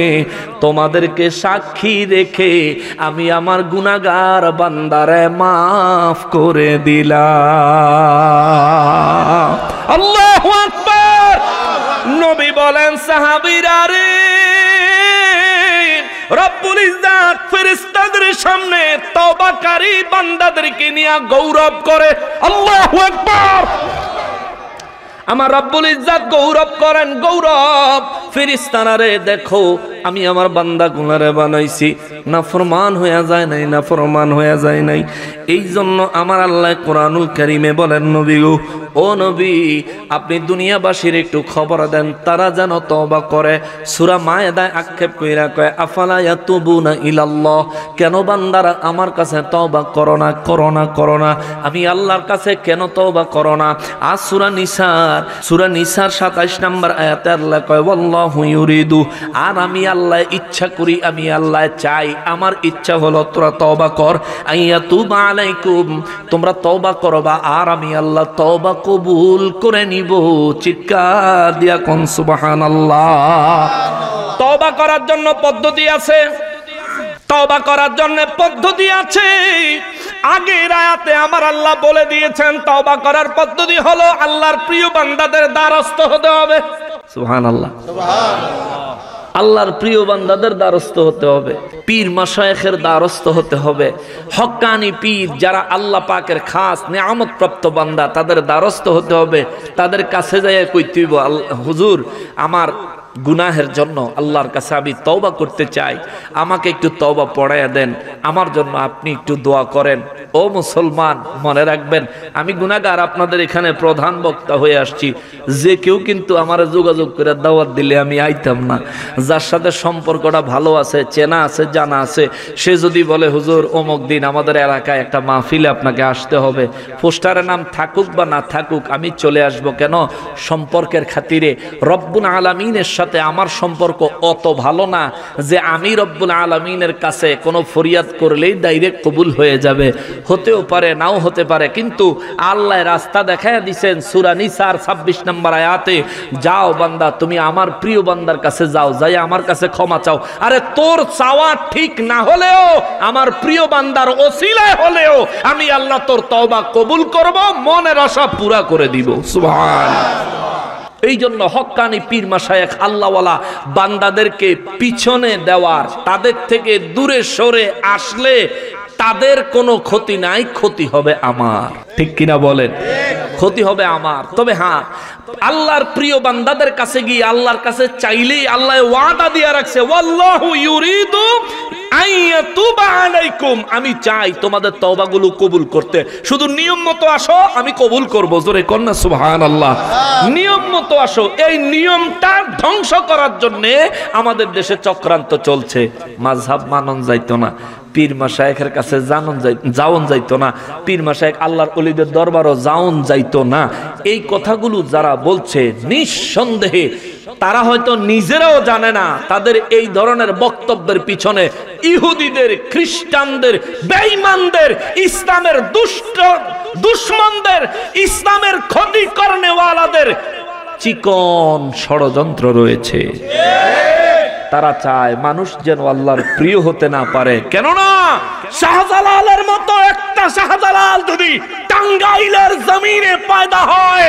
তোমাদেরকে সাক্ষী রেখে আমি আমার গুনাহগার বান্দারে মাফ করে দিলাম। আল্লাহু আকবার। নবী বলেন, সাহাবীরা রে, রব্বুল ইজ্জত ফেরেশতাদের সামনে তওবাকারী বান্দাদেরকে নিয়ে গৌরব করে। আল্লাহু আকবার। আমার রব্বুল ইজ্জত গৌরব করেন, গৌরব। ফেরেশতারা রে দেখো, আমি আমার বান্দা গুনারে বানাইছি, নাফরমান হয়ে যায় নাই, নাফরমান হয়ে যায় নাই। এই জন্য আমার আল্লাহ কোরআনুল কারীমে বলেন, নবী গো, ও নবী, আপনি দুনিয়াবাসীর একটু খবর দেন, তারা যেন তওবা করে। সূরা মায়েদায় আক্ষেপ কইরা কয়, আফালা ইয়াতুবুনা ইলাল্লাহ, কেন বান্দারা আমার কাছে তওবা করো না, করো না, করো না, আমি আল্লাহর কাছে কেন তওবা করো না? আর সূরা নিসার 27 নম্বর আয়াতে আল্লাহ কয়, ওয়াল্লাহু ইউরিদু, আর আমি আল্লাহ ইচ্ছা করি, আমি আল্লাহ চাই, আমার ইচ্ছা হলো তোরা তওবা কর, আইয়াতুবা আলাইকুম, তোমরা তওবা করবা, আর আমি আল্লাহ তওবা কবুল করে নিব। চিৎকার দিয়া কোন সুবহানাল্লাহ। তওবা করার জন্য পদ্ধতি আছে, তওবা করার জন্য পদ্ধতি আছে। আগের আয়াতে আমার আল্লাহ বলে দিয়েছেন, তওবা করার পদ্ধতি হলো আল্লাহর প্রিয় বান্দাদের দ্বারস্থ হতে হবে। সুবহানাল্লাহ, সুবহানাল্লাহ। আল্লাহর প্রিয় বান্দাদের দ্বারস্থ হতে হবে, পীর মাশায়েখের দ্বারস্থ হতে হবে, হক্কানি পীর যারা আল্লাহ পাকের খাস নেয়ামত প্রাপ্ত বান্দা, তাদের দ্বারস্থ হতে হবে। তাদের কাছে যাইয়া কইতে হইব, হুজুর আমার গুনাহের জন্য আল্লাহর কাছে আমি তওবা করতে চাই, আমাকে একটু তওবা পড়াইয়া দেন, আমার জন্য আপনি একটু দোয়া করেন। ও মুসলমান, মনে রাখবেন, আমি গুনাহগার, আপনাদের এখানে প্রধান বক্তা হয়ে আসছি। যে কেউ কিন্তু আমার যোগাযোগ করে দাওয়াত দিলে আমি আইতাম না। যার সাথে সম্পর্কটা ভালো আছে, চেনা আছে, জানা আছে, সে যদি বলে হুজুর অমুক দিন আমাদের এলাকায় একটা মাহফিলে আপনাকে আসতে হবে, পোস্টারের নাম থাকুক বা না থাকুক, আমি চলে আসব। কেন? সম্পর্কের খাতিরে। রব্বুল আলামিনের সাথে আমার সম্পর্ক অত ভালো না যে আমি রব্বুল আলামিনের কাছে কোনো ফরিয়াদ করলেই ডাইরেক্ট কবুল হয়ে যাবে। হতেও পারে, নাও হতে পারে, কিন্তু আল্লাহ রাস্তা দেখায়া দিয়েছেন সূরা নিসার 26 নম্বর আয়াতে, যাও বান্দা, তুমি আমার প্রিয় বান্দার কাছে যাও, যাই আমার কাছে ক্ষমা চাও। আরে তোর চাওয়া ঠিক না হলেও, আমার প্রিয় বান্দার ওসিলায় হলেও আমি আল্লাহ তোর তওবা কবুল করব, মনের আশা পুরা করে দিব। সুবহানাল্লাহ। এই জন্য হক্কানি পীর মাশায়েখ আল্লাহওয়ালা বান্দাদেরকে পিছনে দেওয়ার, তাদের থেকে দূরে সরে আসলে তাদের কোনো ক্ষতি নাই, ক্ষতি হবে আমার। ঠিক কিনা বলেন? ক্ষতি হবে আমার। তবে হ্যাঁ, আল্লাহর প্রিয় বান্দাদের কাছে গিয়ে আল্লাহর কাছে চাইলেই আল্লাহ ওয়াদা দিয়ে রাখছে, ওয়াল্লাহু ইউরিদু আইয়াতুবা আলাইকুম, আমি চাই তোমাদের তওবাগুলো কবুল করতে, শুধু নিয়ম মতো আসো, আমি কবুল করব। জোরে কন্যা সুবহানাল্লাহ। নিয়ম মতো আসো। এই নিয়মটা ধ্বংস করার জন্য আমাদের দেশে চক্রান্ত চলছে। মাযহাব মানন যাইতো না, পীর মাশায়েখের কাছে যাওন যাইতো না, পীর মাশায়েখ আল্লাহর ওলিদের দরবারও যাওন যাইতো না। এই কথাগুলো যারা বলছে, নিঃসন্দেহে তারা হয়তো নিজেরাও জানে না তাদের এই ধরনের বক্তব্যের পিছনে ইহুদিদের, খ্রিস্টানদের, বেঈমানদের, ইসলামের দুশমনদের, ইসলামের ক্ষতি করনেওয়ালাদের চিকন ষড়যন্ত্র রয়েছে। তারা চায় মানুষ যেন আল্লাহর প্রিয় হতে না পারে। কেননা শাহজালালের মতো একটা শাহজালাল যদি টাঙ্গাইলের জমিনে পয়দা হয়,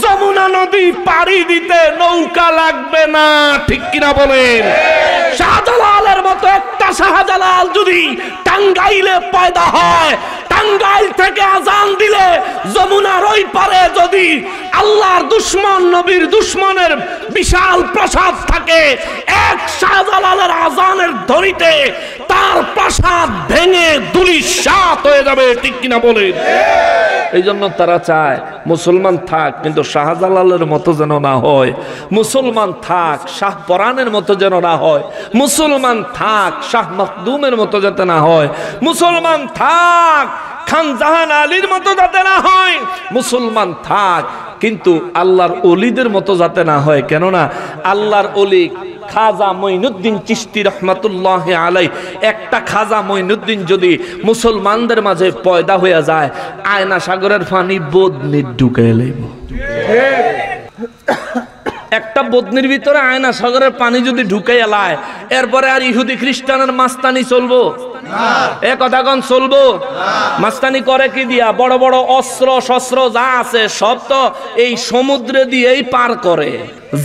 যমুনা নদী পাড়ি দিতে নৌকা লাগবে না। ঠিক কিনা বলেন? শাহজালালের মতো একটা শাহজালাল যদি টাঙ্গাইলে পয়দা হয়, টাঙ্গাইল থেকে আজান দিলে যমুনার ওই পারে যদি আল্লাহর দুশমন, নবীর দুশমনের বিশাল প্রাসাদ থাকে, এক শাহজালালের আজানের ধ্বনিতে তার প্রাসাদ ভেঙে ধূলিসাৎ হয়ে যাবে। ঠিক কিনা বলেন? এই জন্য তারা চায় মুসলমান থাক, কিন্তু শাহজালালের মতো যেন না হয়। মুসলমান থাক, শাহ পরানের মতো যেন না হয়। মুসলমান থাক, শাহ মখদুমের মতো যাতে না হয়। মুসলমান থাক, খান জাহান আলীর মতো যাতে না হয়। মুসলমান থাক, কিন্তু আল্লাহর ওলিদের মতো যাতে না হয়। কেননা আল্লাহর ওলি খাজা মঈনুদ্দিন চিশতি রহমাতুল্লাহ আলাইহি, একটা খাজা মঈনুদ্দিন যদি মুসলমানদের মাঝে পয়দা হয়ে যায়, আয়না সাগরের পানি বদনি ঢুকাইয়া লইব। একটা বদনির ভিতরে আয়না সাগরের পানি যদি ঢুকাইয়া লায়, এরপরে আর ইহুদি খ্রিস্টানের মাস্তানি চলবো? এ কথা কোন চলবো? মাস্তানি করে কি দিয়া? বড় বড় অস্ত্র শস্ত্র যা আছে সব তো এই সমুদ্রে দিয়েই পার করে,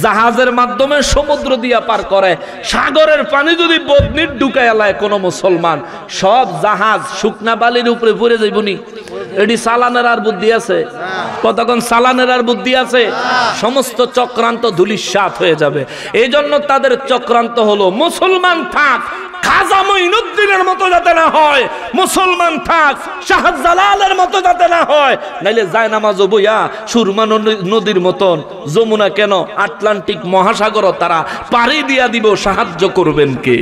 জাহাজের মাধ্যমে সমুদ্র দিয়া পার করে। সাগরের পানি যদি বদনির ঢুকাইয়া লায় কোন মুসলমান, সব জাহাজ শুকনা বালির উপরে পড়ে যাইবনি। এটি চালানের আর বুদ্ধি আছে? কতক্ষণ চালানের আর বুদ্ধি আছে? সমস্ত চক্রান্ত ধূলিসাৎ হয়ে যাবে। এই জন্য তাদের চক্রান্ত হলো মুসলমান থাক, খাজা মঈনুদ্দিনের মতো যাতে না হয়, মুসলমান থাক, শাহজালালের মতো যাতে না হয়, নাইলে যায় নামাজ বইয়া সুরমা নদীর মতন যমুনা কেন আটলান্টিক মহাসাগর তারা পাড়ি দিয়া দিব। সাহায্য করবেন কে?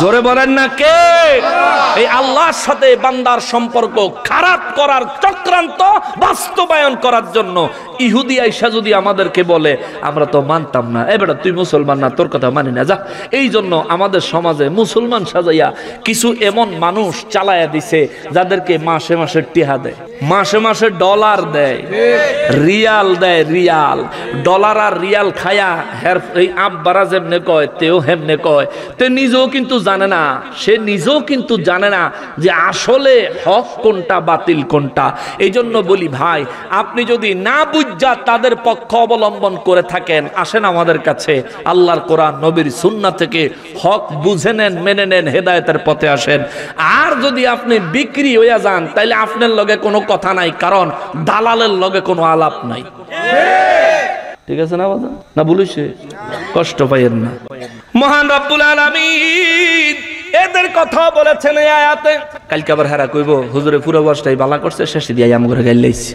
জোরে বলেন না কে? এই আল্লাহর সাথে বান্দার সম্পর্ক খারাপ করার চক্রান্ত বাস্তবায়ন করার জন্য ইহুদি আইসা যদি আমাদেরকে বলে, আমরা তো মানতাম না, এবারে তুই মুসলমান না, তোর কথা মানি না, যা। এই জন্য আমাদের সমাজে মুসলমান সাজাইয়া কিছু এমন মানুষ চালায়া দিছে যাদেরকে মাসে মাসে টিহা দেয়, মাসে মাসে ডলার দেয়, রিয়াল দেয়, রিয়াল ডলার আর রিয়াল খায়া হের এই আব্বারা যেমনে কয় তেও হেমনে কয়। তে নিজেও কিন্তু জানে না, সে নিজেও কিন্তু জানে না যে আসলে হক কোনটা বাতিল কোনটা। এই জন্য বলি ভাই, আপনি যদি না বুঝা তাদের পক্ষ অবলম্বন করে থাকেন, আসেন আমাদের কাছে, আল্লাহর কোরআন নবীর সুন্নাহ থেকে হক বুঝে নেন, মেনে নেন, হেদায়েতের পথে আসেন। আর যদি আপনি বিক্রি হইয়া যান, তাইলে আপনার লগে কোনো কথা নাই, কারণ দালালের লগে কোনো আলাপ নাই। ঠিক আছে না বাবা? না বলিছে? কষ্ট পাইয়েন না। মহান রব্বুল আলামিন এদের কথা বলেছেন এই আয়াতে। কালকে আবার হারা কইব হুজুরে পুরো বর্ষটাই বালা করছে, শেষে দিয়ে আম করে গাইলাইছি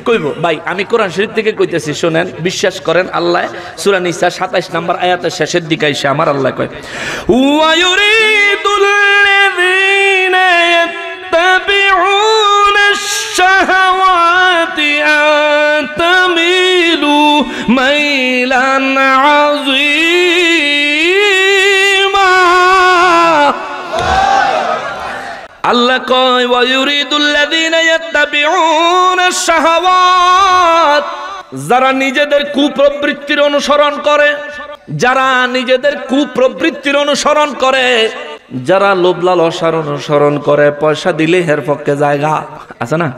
কইব। ভাই আমি কোরআন শরীফ থেকে কইতেছি, শুনেন, বিশ্বাস করেন। আল্লাহ সূরা নিসা 27 নম্বর আয়াতের শেষের দিকে এসে আমার আল্লাহ কয়, ওয়া ইউরিদুল লাযিনা ইয়াত্তাবিউনা আশ-শাহাওয়াতি আন তামিলু মাইলান আযীমা। আল্লাহ কয়, ওয়া ইউরিদুল লাযিনা ইয়াত্তাবিউনা আশ-শাহাওয়াত, যারা নিজেদের কুপ্রবৃত্তির অনুসরণ করে, যারা নিজেদের কুপ্রবৃত্তির অনুসরণ করে, যারা লোভ লালসার অনুসরণ করে, পয়সা দিলে হের পক্ষে জায়গা আছে না?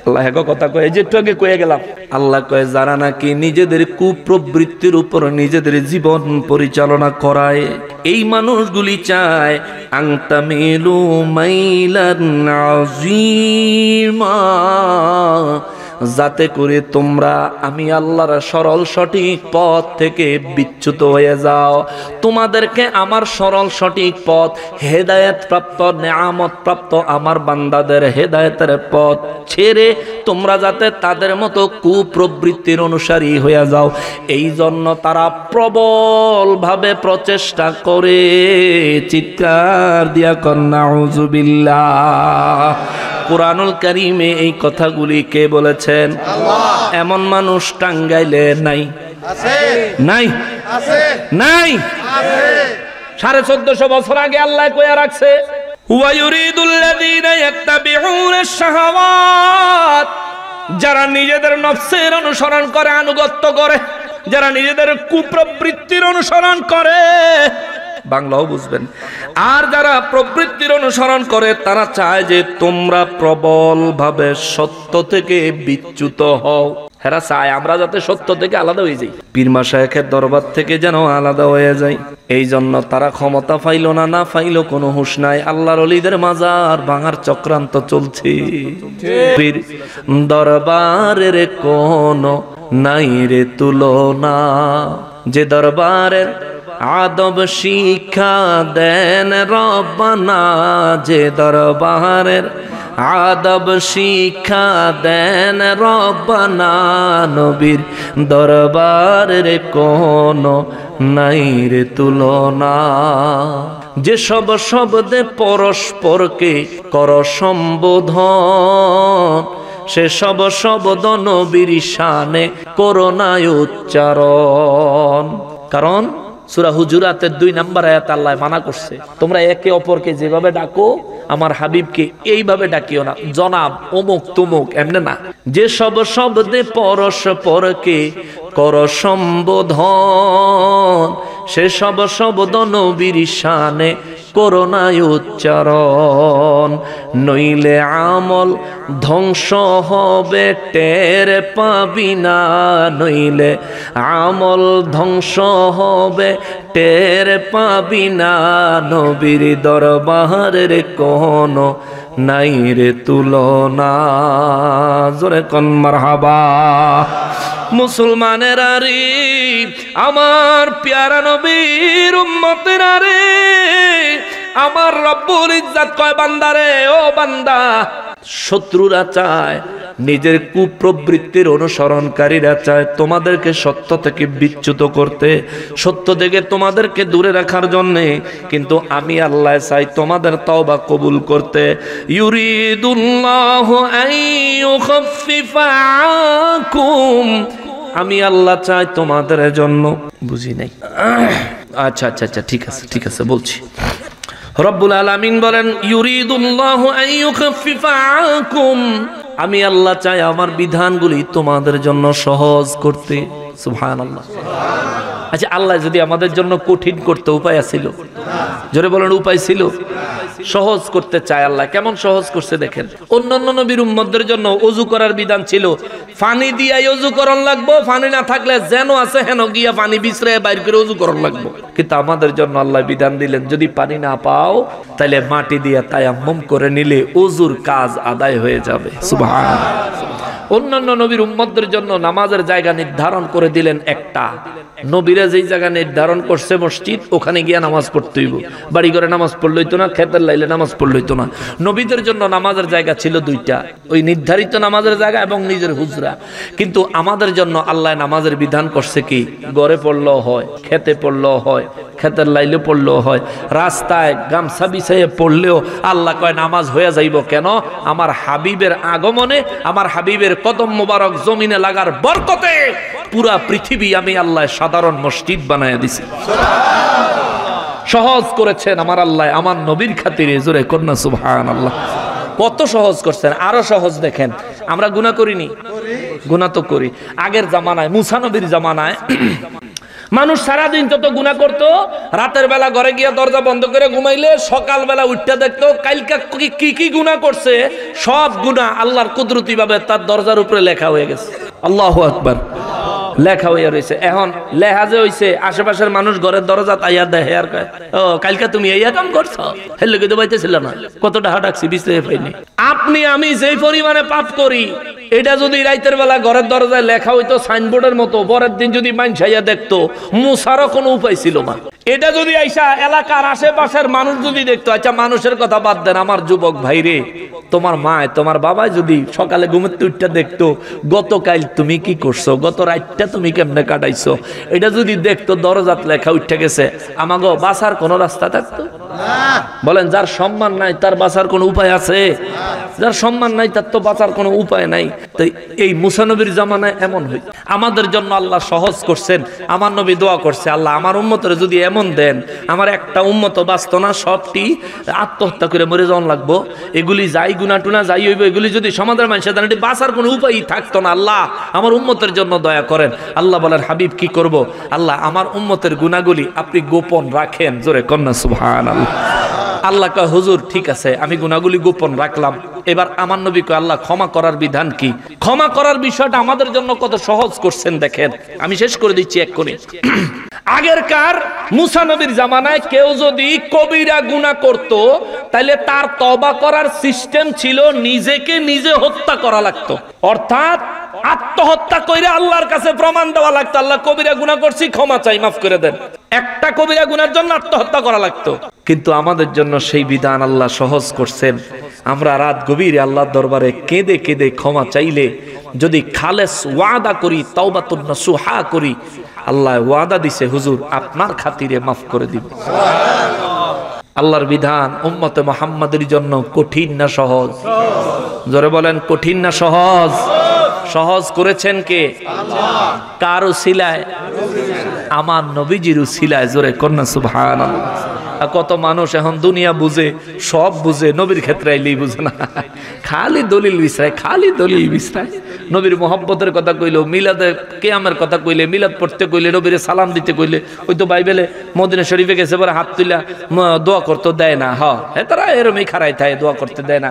আল্লাহ এক কথা কয়, যে একটু আগে কয়ে গেলাম, আল্লাহ কয় যারা নাকি নিজেদের কুপ্রবৃত্তির উপর নিজেদের জীবন পরিচালনা করায়, এই মানুষগুলি চায় আংতামিলু মাইলান আযীমা, যাতে করে তোমরা আমি আল্লাহর সরল সঠিক পথ থেকে বিচ্যুত হয়ে যাও। তোমাদেরকে আমার সরল সঠিক পথ, হেদায়েত প্রাপ্ত নেয়ামত প্রাপ্ত আমার বান্দাদের হেদায়েতের পথ ছেড়ে তোমরা যাতে তাদের মতো কুপ্রবৃত্তির অনুসারী হয়ে যাও, এই জন্য তারা প্রবল ভাবে প্রচেষ্টা করে। চিৎকার দিয়া কর নাউযুবিল্লাহ। কুরআনুল কারীমে এই কথাগুলি কে বলেছেন? আল্লাহ। এমন মানুষ টাঙ্গাইলে নাই? আছে। নাই? আছে। নাই? আছে। 1450 বছর আগে আল্লাহ কইয়া রাখছে, ওয়া ইউরিদুল লাযিনা ইয়াত্তাবিউনা আশ-শাহাওয়াত, যারা নিজেদের নফসের অনুসরণ করে, আনুগত্য করে, যারা নিজেদের কুপ্রবৃত্তির অনুসরণ করে, বাংলাও বুঝবেন, আর যারা প্রবৃত্তির অনুসরণ করে, তারা চায় যে তোমরা প্রবল ভাবে সত্য থেকে বিচ্যুত হও। হেরা চায় আমরা যাতে সত্য থেকে আলাদা হয়ে যাই, পীর মাশায়েখের দরবার থেকে যেন আলাদা হয়ে যায়। এই জন্য তারা ক্ষমতা পাইল না, না পাইল কোনো হুঁশ নাই, আল্লাহর ওলিদের মাজার ভাঙার চক্রান্ত চলছে। পীর দরবারের কোনো নাই রে তুলনা, যে দরবারের আদব শিক্ষা দেন রব্বানা, যে দরবারের আদব শিক্ষা দেন রব্বানা, নবীর দরবারের কোনো নাই রে তুলনা। যেসব শব্দে পরস্পরকে কর সম্বোধন, সেসব শব্দ নবীর শানে করোনায় উচ্চারণ। কারণ সূরা হুজুরাতের 2 নম্বর আয়াত আল্লাহ মানা করছে, তোমরা একে অপরকে যেভাবে ডাকো আমার হাবিবকে এইভাবে ডাকিও না, জনাব অমুক তুমুক, এমনি না। যে সব শব্দে পরস্পরকে কর সম্বোধন, সে সব শব্দ নবীর শানে করোনায় উচ্চারণ, নইলে আমল ধ্বংস হবে টের পাবি না, নইলে আমল ধ্বংস হবে টের পাবি না, নবীর দরবারের কোনো নাই রে তুলনা। জোরে কোন মারহাবা। মুসলমানেরা রে, আমার প্যারা নবীর উম্মতেরা রে, আমার রব্বুল ইজ্জত কয় বান্দারে, ও বান্দা, শত্রুরা চায়, নিজের কুপ্রবৃত্তির অনুসরণকারীরা চায় তোমাদেরকে সত্য থেকে বিচ্যুত করতে, সত্য থেকে তোমাদেরকে দূরে রাখার জন্য, কিন্তু আমি আল্লাহ চাই তোমাদের তওবা কবুল করতে। ইউরিদুল্লাহু আন ইউখাফফিফা আনকুম, আমি আল্লাহ চাই তোমাদের জন্য। বুঝি নাই? আচ্ছা আচ্ছা আচ্ছা, ঠিক আছে ঠিক আছে, বলছি। রব্বুল আলামিন বলেন ইউরিদুল্লাহু আন ইউখাফফিফা আনকুম, আমি আল্লাহ চাই আমার বিধানগুলি তোমাদের জন্য সহজ করতে। সুবহানাল্লাহ। আচ্ছা, আল্লাহ যদি আমাদের জন্য কঠিন করতে উপায় ছিল? জোরে বলেন, উপায় ছিল? সহজ করতে চায় আল্লাহ। কেমন সহজ করছে দেখেন। অন্যান্য নবীর উম্মতদের জন্য ওযু করার বিধান ছিল, পানি দিয়ে ওযু করন লাগবো, পানি না থাকলে যেন আছে হেন গিয়া পানি বিছরে বাইর করে ওযু করন লাগবো। কিন্তু আমাদের জন্য আল্লাহ বিধান দিলেন, যদি পানি না পাও তাহলে মাটি দিয়ে তায়াম্মুম করে নিলে ওযুর কাজ আদায় হয়ে যাবে। সুবহানাল্লাহ। অন্যান্য নবীর উম্মতদের জন্য নামাজের জায়গা নির্ধারণ করে দিলেন একটা। নবীরা যেই জায়গা নির্ধারণ করছে মসজিদ, ওখানে গিয়া নামাজ পড়তে হইব। বাড়ি ঘরে নামাজ পড়লে হইতো না, খেতের লাইলে নামাজ পড়লে হইতো না। নবীদের জন্য নামাজের জায়গা ছিল 2টা, ওই নির্ধারিত নামাজের জায়গা এবং নিজের হুজরা। কিন্তু আমাদের জন্য আল্লাহ নামাজের বিধান করছে কি, ঘরে পড়লেও হয়, খেতে পড়লেও হয়, খেতের লাইলে পড়লেও হয়, রাস্তায় গামছা বিছাইয়ে পড়লেও আল্লাহ কয় নামাজ হয়ে যাইব। কেন? আমার হাবিবের আগমনে, আমার হাবিবের কদম মোবারক জমিনে লাগার বরকতে পুরা পৃথিবী আমি আল্লাহ সাধারণ মসজিদ বানায় দিছি। সহজ করেছেন আমার আল্লাহ আমার নবীর খাতিরে। জোরে কন্যা সুবহানাল্লাহ। কত সহজ করছেন। আরো সহজ দেখেন, আমরা গুনাহ করিনি? গুনাহ তো করি। আগের জামানায়, মুসা নবীর জামানায় মানুষ সারাদিন যত গুনাহ করতো, রাতের বেলা ঘরে গিয়া দরজা বন্ধ করে ঘুমাইলে সকালবেলা উঠতে দেখতো কালকা কি কি গুনাহ করছে, সব গুনাহ আল্লাহর কুদরতি ভাবে তার দরজার উপরে লেখা হয়ে গেছে। আল্লাহু আকবার। লেখা হইয়া রয়েছে। এখন লেহাজে হইছে, আশেপাশের মানুষ ঘরের দরজা তাইয়া দেয় আর কয়, ও কালকা তুমি এই কাম করছো, হেলে কিন্তু বাইতেছিল না, কত টাকা ডাকছি বিছরে পাইনি। আপনি আমি যেই পরিমাণে পাপ করি, এটা যদি রাতের বেলা ঘরের দরজায় লেখা হইতো সাইনবোর্ডের মতো, পরের দিন যদি মানুষ আইয়া দেখতো, মুছারও কোনো উপায় ছিল না। এটা যদি আইসা এলাকার আশেপাশের মানুষ যদি দেখতো, আচ্ছা মানুষের কথা বাদ দেন, আমার যুবক ভাইরে, তোমার মা তোমার বাবা যদি সকালে ঘুমোতে উঠতে দেখতো গতকাল তুমি কি করছো, গত রাতটা তুমি কেমনে কাটাইছো, এটা যদি দেখতো দরজাত লেখা উঠে গেছে, আমাগো বাঁচার কোনো রাস্তা থাকতো? বলেন, যার সম্মান নাই তার বাঁচার কোনো উপায় আছে? যার সম্মান নাই তার তো বাঁচার কোনো উপায় নাই। তাই এই মুসা নবীর জামানায় এমন হই। আমাদের জন্য আল্লাহ সহজ করছেন। আমার নবী দোয়া করছে, আল্লাহ আমার উম্মতের যদি এমন দেন, আমার একটা উম্মত বাঁচতো না, সবটি আত্মহত্যা করে মরে যাওয়ান লাগবো, এগুলি যাই গুনাহ টুনা যাই হইব, এগুলি যদি সমাজের মানুষের দেন, এটি বাঁচার কোনো উপায়ই থাকতো না। আল্লাহ আমার উম্মতের জন্য দয়া করেন। আল্লাহ বলেন, হাবিব কি করব? আল্লাহ আমার উম্মতের গুনাহগুলি আপনি গোপন রাখেন। জোরে কন্যা সুবহানাল্লাহ। আল্লাহ কয়, হুজুর ঠিক আছে, আমি গুনাহগুলি গোপন রাখলাম। এবার আমার নবী কয়, আল্লাহ ক্ষমা করার বিধান কি? ক্ষমা করার বিষয়টা আমাদের জন্য কত সহজ করছেন দেখেন। আমি শেষ করে দিচ্ছি এক করে। আগেরকার মুসা নবীর জামানায় কেউ যদি কবিরা গুনাহ করত, তাহলে তার তওবা করার সিস্টেম ছিল নিজেকে নিজে হত্যা করা লাগতো। অর্থাৎ আত্মহত্যা কইরা আল্লাহর কাছে প্রমাণ দেওয়া লাগতো, আল্লাহ কবিরা গুনাহ করছি, ক্ষমা চাই, মাফ করে দেন। একটা কবিরা গুনার জন্য আত্মহত্যা করা লাগতো। কিন্তু আমাদের জন্য সেই বিধান আল্লাহ সহজ করছেন। আমরা রাত গভীরে আল্লাহর দরবারে কেঁদে কেঁদে ক্ষমা চাইলে, যদি খালেস ওয়াদা করি, তাওবাতুন নাসুহা করি, আল্লাহ ওয়াদা দিছে, হুজুর আপনার খাতিরে মাফ করে দিব। আল্লাহর বিধান উম্মতে মুহাম্মাদের জন্য কঠিন না সহজ? জোরে বলেন, কঠিন না সহজ? সহজ করেছেন কে? আল্লাহ। কার উসিলায়? আমার নবীজির উসিলায়, জোরে কন্যা সুবহানাল্লাহ। কত মানুষ এখন দুনিয়া বুঝে, সব বুঝে, নবীর ক্ষেত্রে আইলেই বুঝে না, খালি দলিল বিছরায়, খালি দলিল বিছরায়। নবীর মোহাব্বতের কথা কইলো, মিলাদে কিয়ামের কথা কইলে, মিলাদ পড়তে কইলে, নবীরে সালাম দিতে কইলে, ওই তো বাইবেলে মদিনা শরীফে গেছে পরে হাত তুইলা দোয়া করতে দেয় না। তারা এরমই খারাই থাকে, দোয়া করতে দেয় না।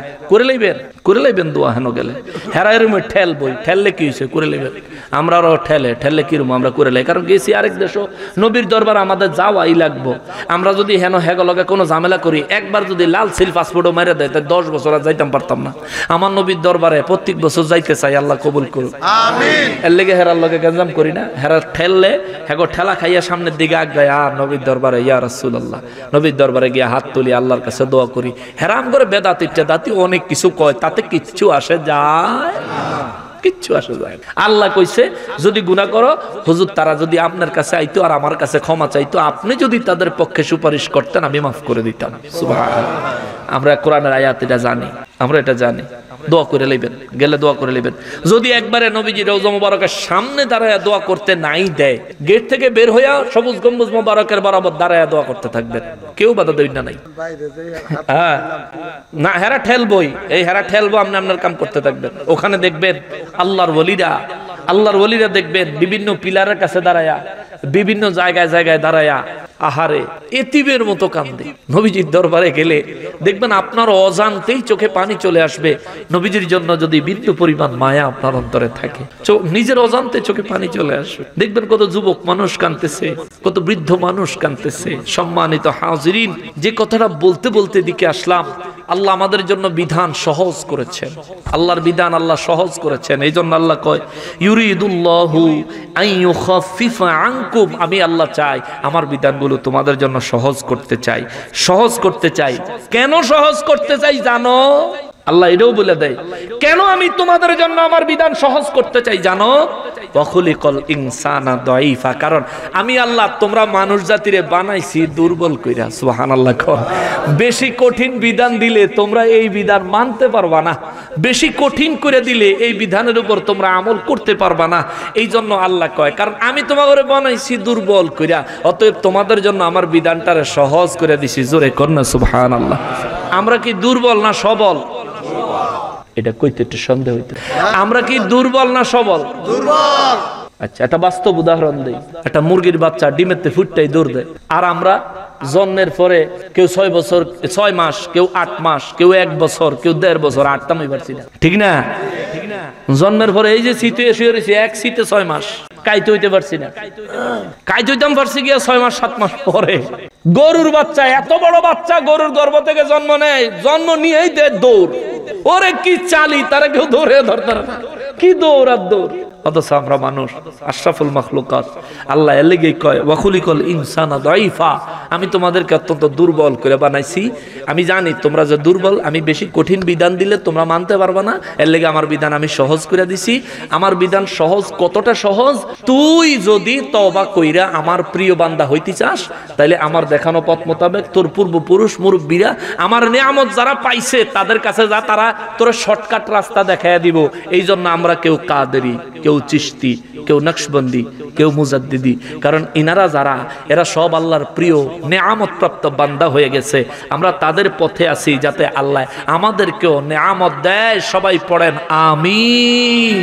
করে লইবেন দোয়া হেন গেলে, হেরা এরমই ঠেল বই, ঠেললে কি হয়েছে, করে লইবেন। আমরা আরো ঠেললে কিরম আমরা করে লাই, কারণ গেছি আরেক দেশও, নবীর দরবার আমাদের যাওয়াই লাগবো। আমরা যদি হেন হেগলগে কোনো ঝামেলা করি, একবার যদি লাল সিল পাসপোর্টও মেরে দেয়, তাই 10 বছর আর যাইতাম পারতাম না। আমার নবীর দরবারে প্রত্যেক বছর যাইতে চাই, আল্লাহ কবুল করুন, আমিন। এর লেগে হেরার লগে গঞ্জাম করি না, হেরা ঠেললে হেগো ঠেলা খাইয়া সামনের দিকে আগায়, আর নবীর দরবারে ইয়া রাসূলুল্লাহ, নবীর দরবারে গিয়ে হাত তুলি, আল্লাহর কাছে দোয়া করি। হেরাম করে বেদাতি দাতি অনেক কিছু কয়, তাতে কিচ্ছু আসে যায়, কিচ্ছু আসে যায়। আল্লাহ কইছে যদি গুনাহ করো, হুজুর তারা যদি আপনার কাছে আইতো আর আমার কাছে ক্ষমা চাইতো, আপনি যদি তাদের পক্ষে সুপারিশ করতেন, আমি মাফ করে দিতাম। সুবহানাল্লাহ। আমরা কোরআনের আয়াত এটা জানি, আমরা এটা জানি। দোয়া করে লইবেন, গেলে দোয়া করে লইবেন। যদি একবারে নবীজি রওজা মুবারকের সামনে দাঁড়ায় দোয়া করতে নাই দেয়, গেট থেকে বের হইয়া সবুজ গম্বুজ মুবারকের বরাবর দাঁড়ায় দোয়া করতে থাকবেন, কেউ বাধা দেবেন না। নাই হ্যাঁ না, হেরা ঠেলবই, এই হেরা ঠেলবো, আপনি আপনার কাম করতে থাকবেন। ওখানে দেখবেন আল্লাহর ওলিরা দেখবেন বিভিন্ন পিলারের কাছে দাঁড়ায়া, বিভিন্ন জায়গায় দাঁড়ায়া আহারে এতিমের মতো কান্দে। নবীজির দরবারে গেলে দেখবেন আপনার অজান্তেই চোখে পানি চলে আসবে। নবীজির জন্য যদি বিন্দু পরিমাণ মায়া আপনার অন্তরে থাকে, নিজের অজান্তে চোখে পানি চলে আসবে। দেখবেন কত যুবক মানুষ কাঁদতেছে, কত বৃদ্ধ মানুষ কাঁদতেছে। সম্মানিত হাজিরিন, যে কথাটা বলতে বলতে দিকে আসলাম, আল্লাহ আমাদের জন্য বিধান সহজ করেছেন। আল্লাহর বিধান আল্লাহ সহজ করেছেন। এই জন্য আল্লাহ কয় ইউরিদুল্লাহু আন ইউখাফফিফা আনকুম, আমি আল্লাহ চাই আমার বিধানগুলো তোমাদের জন্য সহজ করতে চাই, সহজ করতে চাই। কেন সহজ করতে চাই জানো? আল্লাহ এটাও বলে দেয়, কেন আমি তোমাদের জন্য আমার বিধান সহজ করতে চাই জানো? ওয়াখুলিকাল ইনসানা দাঈফা, কারণ আমি আল্লাহ তোমরা মানুষ জাতিরে বানাইছি দুর্বল কইরা। সুবহানাল্লাহ। বেশি কঠিন বিধান দিলে তোমরা এই বিধান মানতে পারবা না, বেশি কঠিন করে দিলে এই বিধানের উপর তোমরা আমল করতে পারবা না। এই জন্য আল্লাহ কয়, কারণ আমি তোমাদের বানাইছি দুর্বল কইরা, অতএব তোমাদের জন্য আমার বিধানটারে সহজ করে দিছি। জোরে কন্যা সুবহানাল্লাহ। আমরা কি দুর্বল না সবল? এটা কইতে একটু সন্দেহ হইতে, আমরা কি দুর্বল না সবল? দুর্বল। আচ্ছা, একটা বাস্তব উদাহরণ দেই। একটা মুরগির বাচ্চা ডিমেতে ফুটটাই দৌড় দেয়, আর আমরা জন্মের পরে কেউ 6 বছর 6 মাস, কেউ 8 মাস, কেউ 1 বছর, কেউ 1.5 বছর আটতামই পারছি না, ঠিক না? জন্মের পরে এই যে শীতে শুয়ে রয়েছে, এক শীতে 6 মাস কাইতে হইতে পারছি না। কাইতে হইতাম পারছি গিয়া 6 মাস 7 মাস পরে। গরুর বাচ্চা, এত বড় বাচ্চা গরুর গর্ভ থেকে জন্ম নেয়, জন্ম নিয়েই দেয় দৌড়। ওরে কি চালি, তারা কেউ ধরে ধরতে না, কি দৌড় আর দৌড়। অথচ আমরা মানুষ আশরাফুল মাখলুকাত। আল্লাহ এর লেগেই কয় ওয়াখুলিকাল ইনসানা দাঈফা, আমি তোমাদেরকে অত্যন্ত দুর্বল করে বানাইছি। আমি জানি তোমরা যে দুর্বল, আমি বেশি কঠিন বিধান দিলে তোমরা মানতে পারবে না, এর লেগে আমার বিধান আমি সহজ করে দিছি। আমার বিধান সহজ, কতটা সহজ? তুই যদি তওবা কইরা আমার প্রিয় বান্দা হইতে চাস, তাহলে আমার দেখানো পথ মোতাবেক তোর পূর্বপুরুষ মুরব্বীরা আমার নিয়ামত যারা পাইছে তাদের কাছে যা, তারা তোর শর্টকাট রাস্তা দেখাইয়া দিব। এই জন্য আমরা কেউ কাদেরি, কেউ চিশতি, কেউ নকশবন্দি, কেউ মুজাদ্দিদি, কারণ ইনারা যারা, এরা সব আল্লাহর প্রিয় নেয়ামত প্রাপ্ত বান্দা হয়ে গেছে। আমরা তাদের পথে আছি যাতে আল্লাহ আমাদেরকেও নেয়ামত দেয়। সবাই পড়েন আমিন।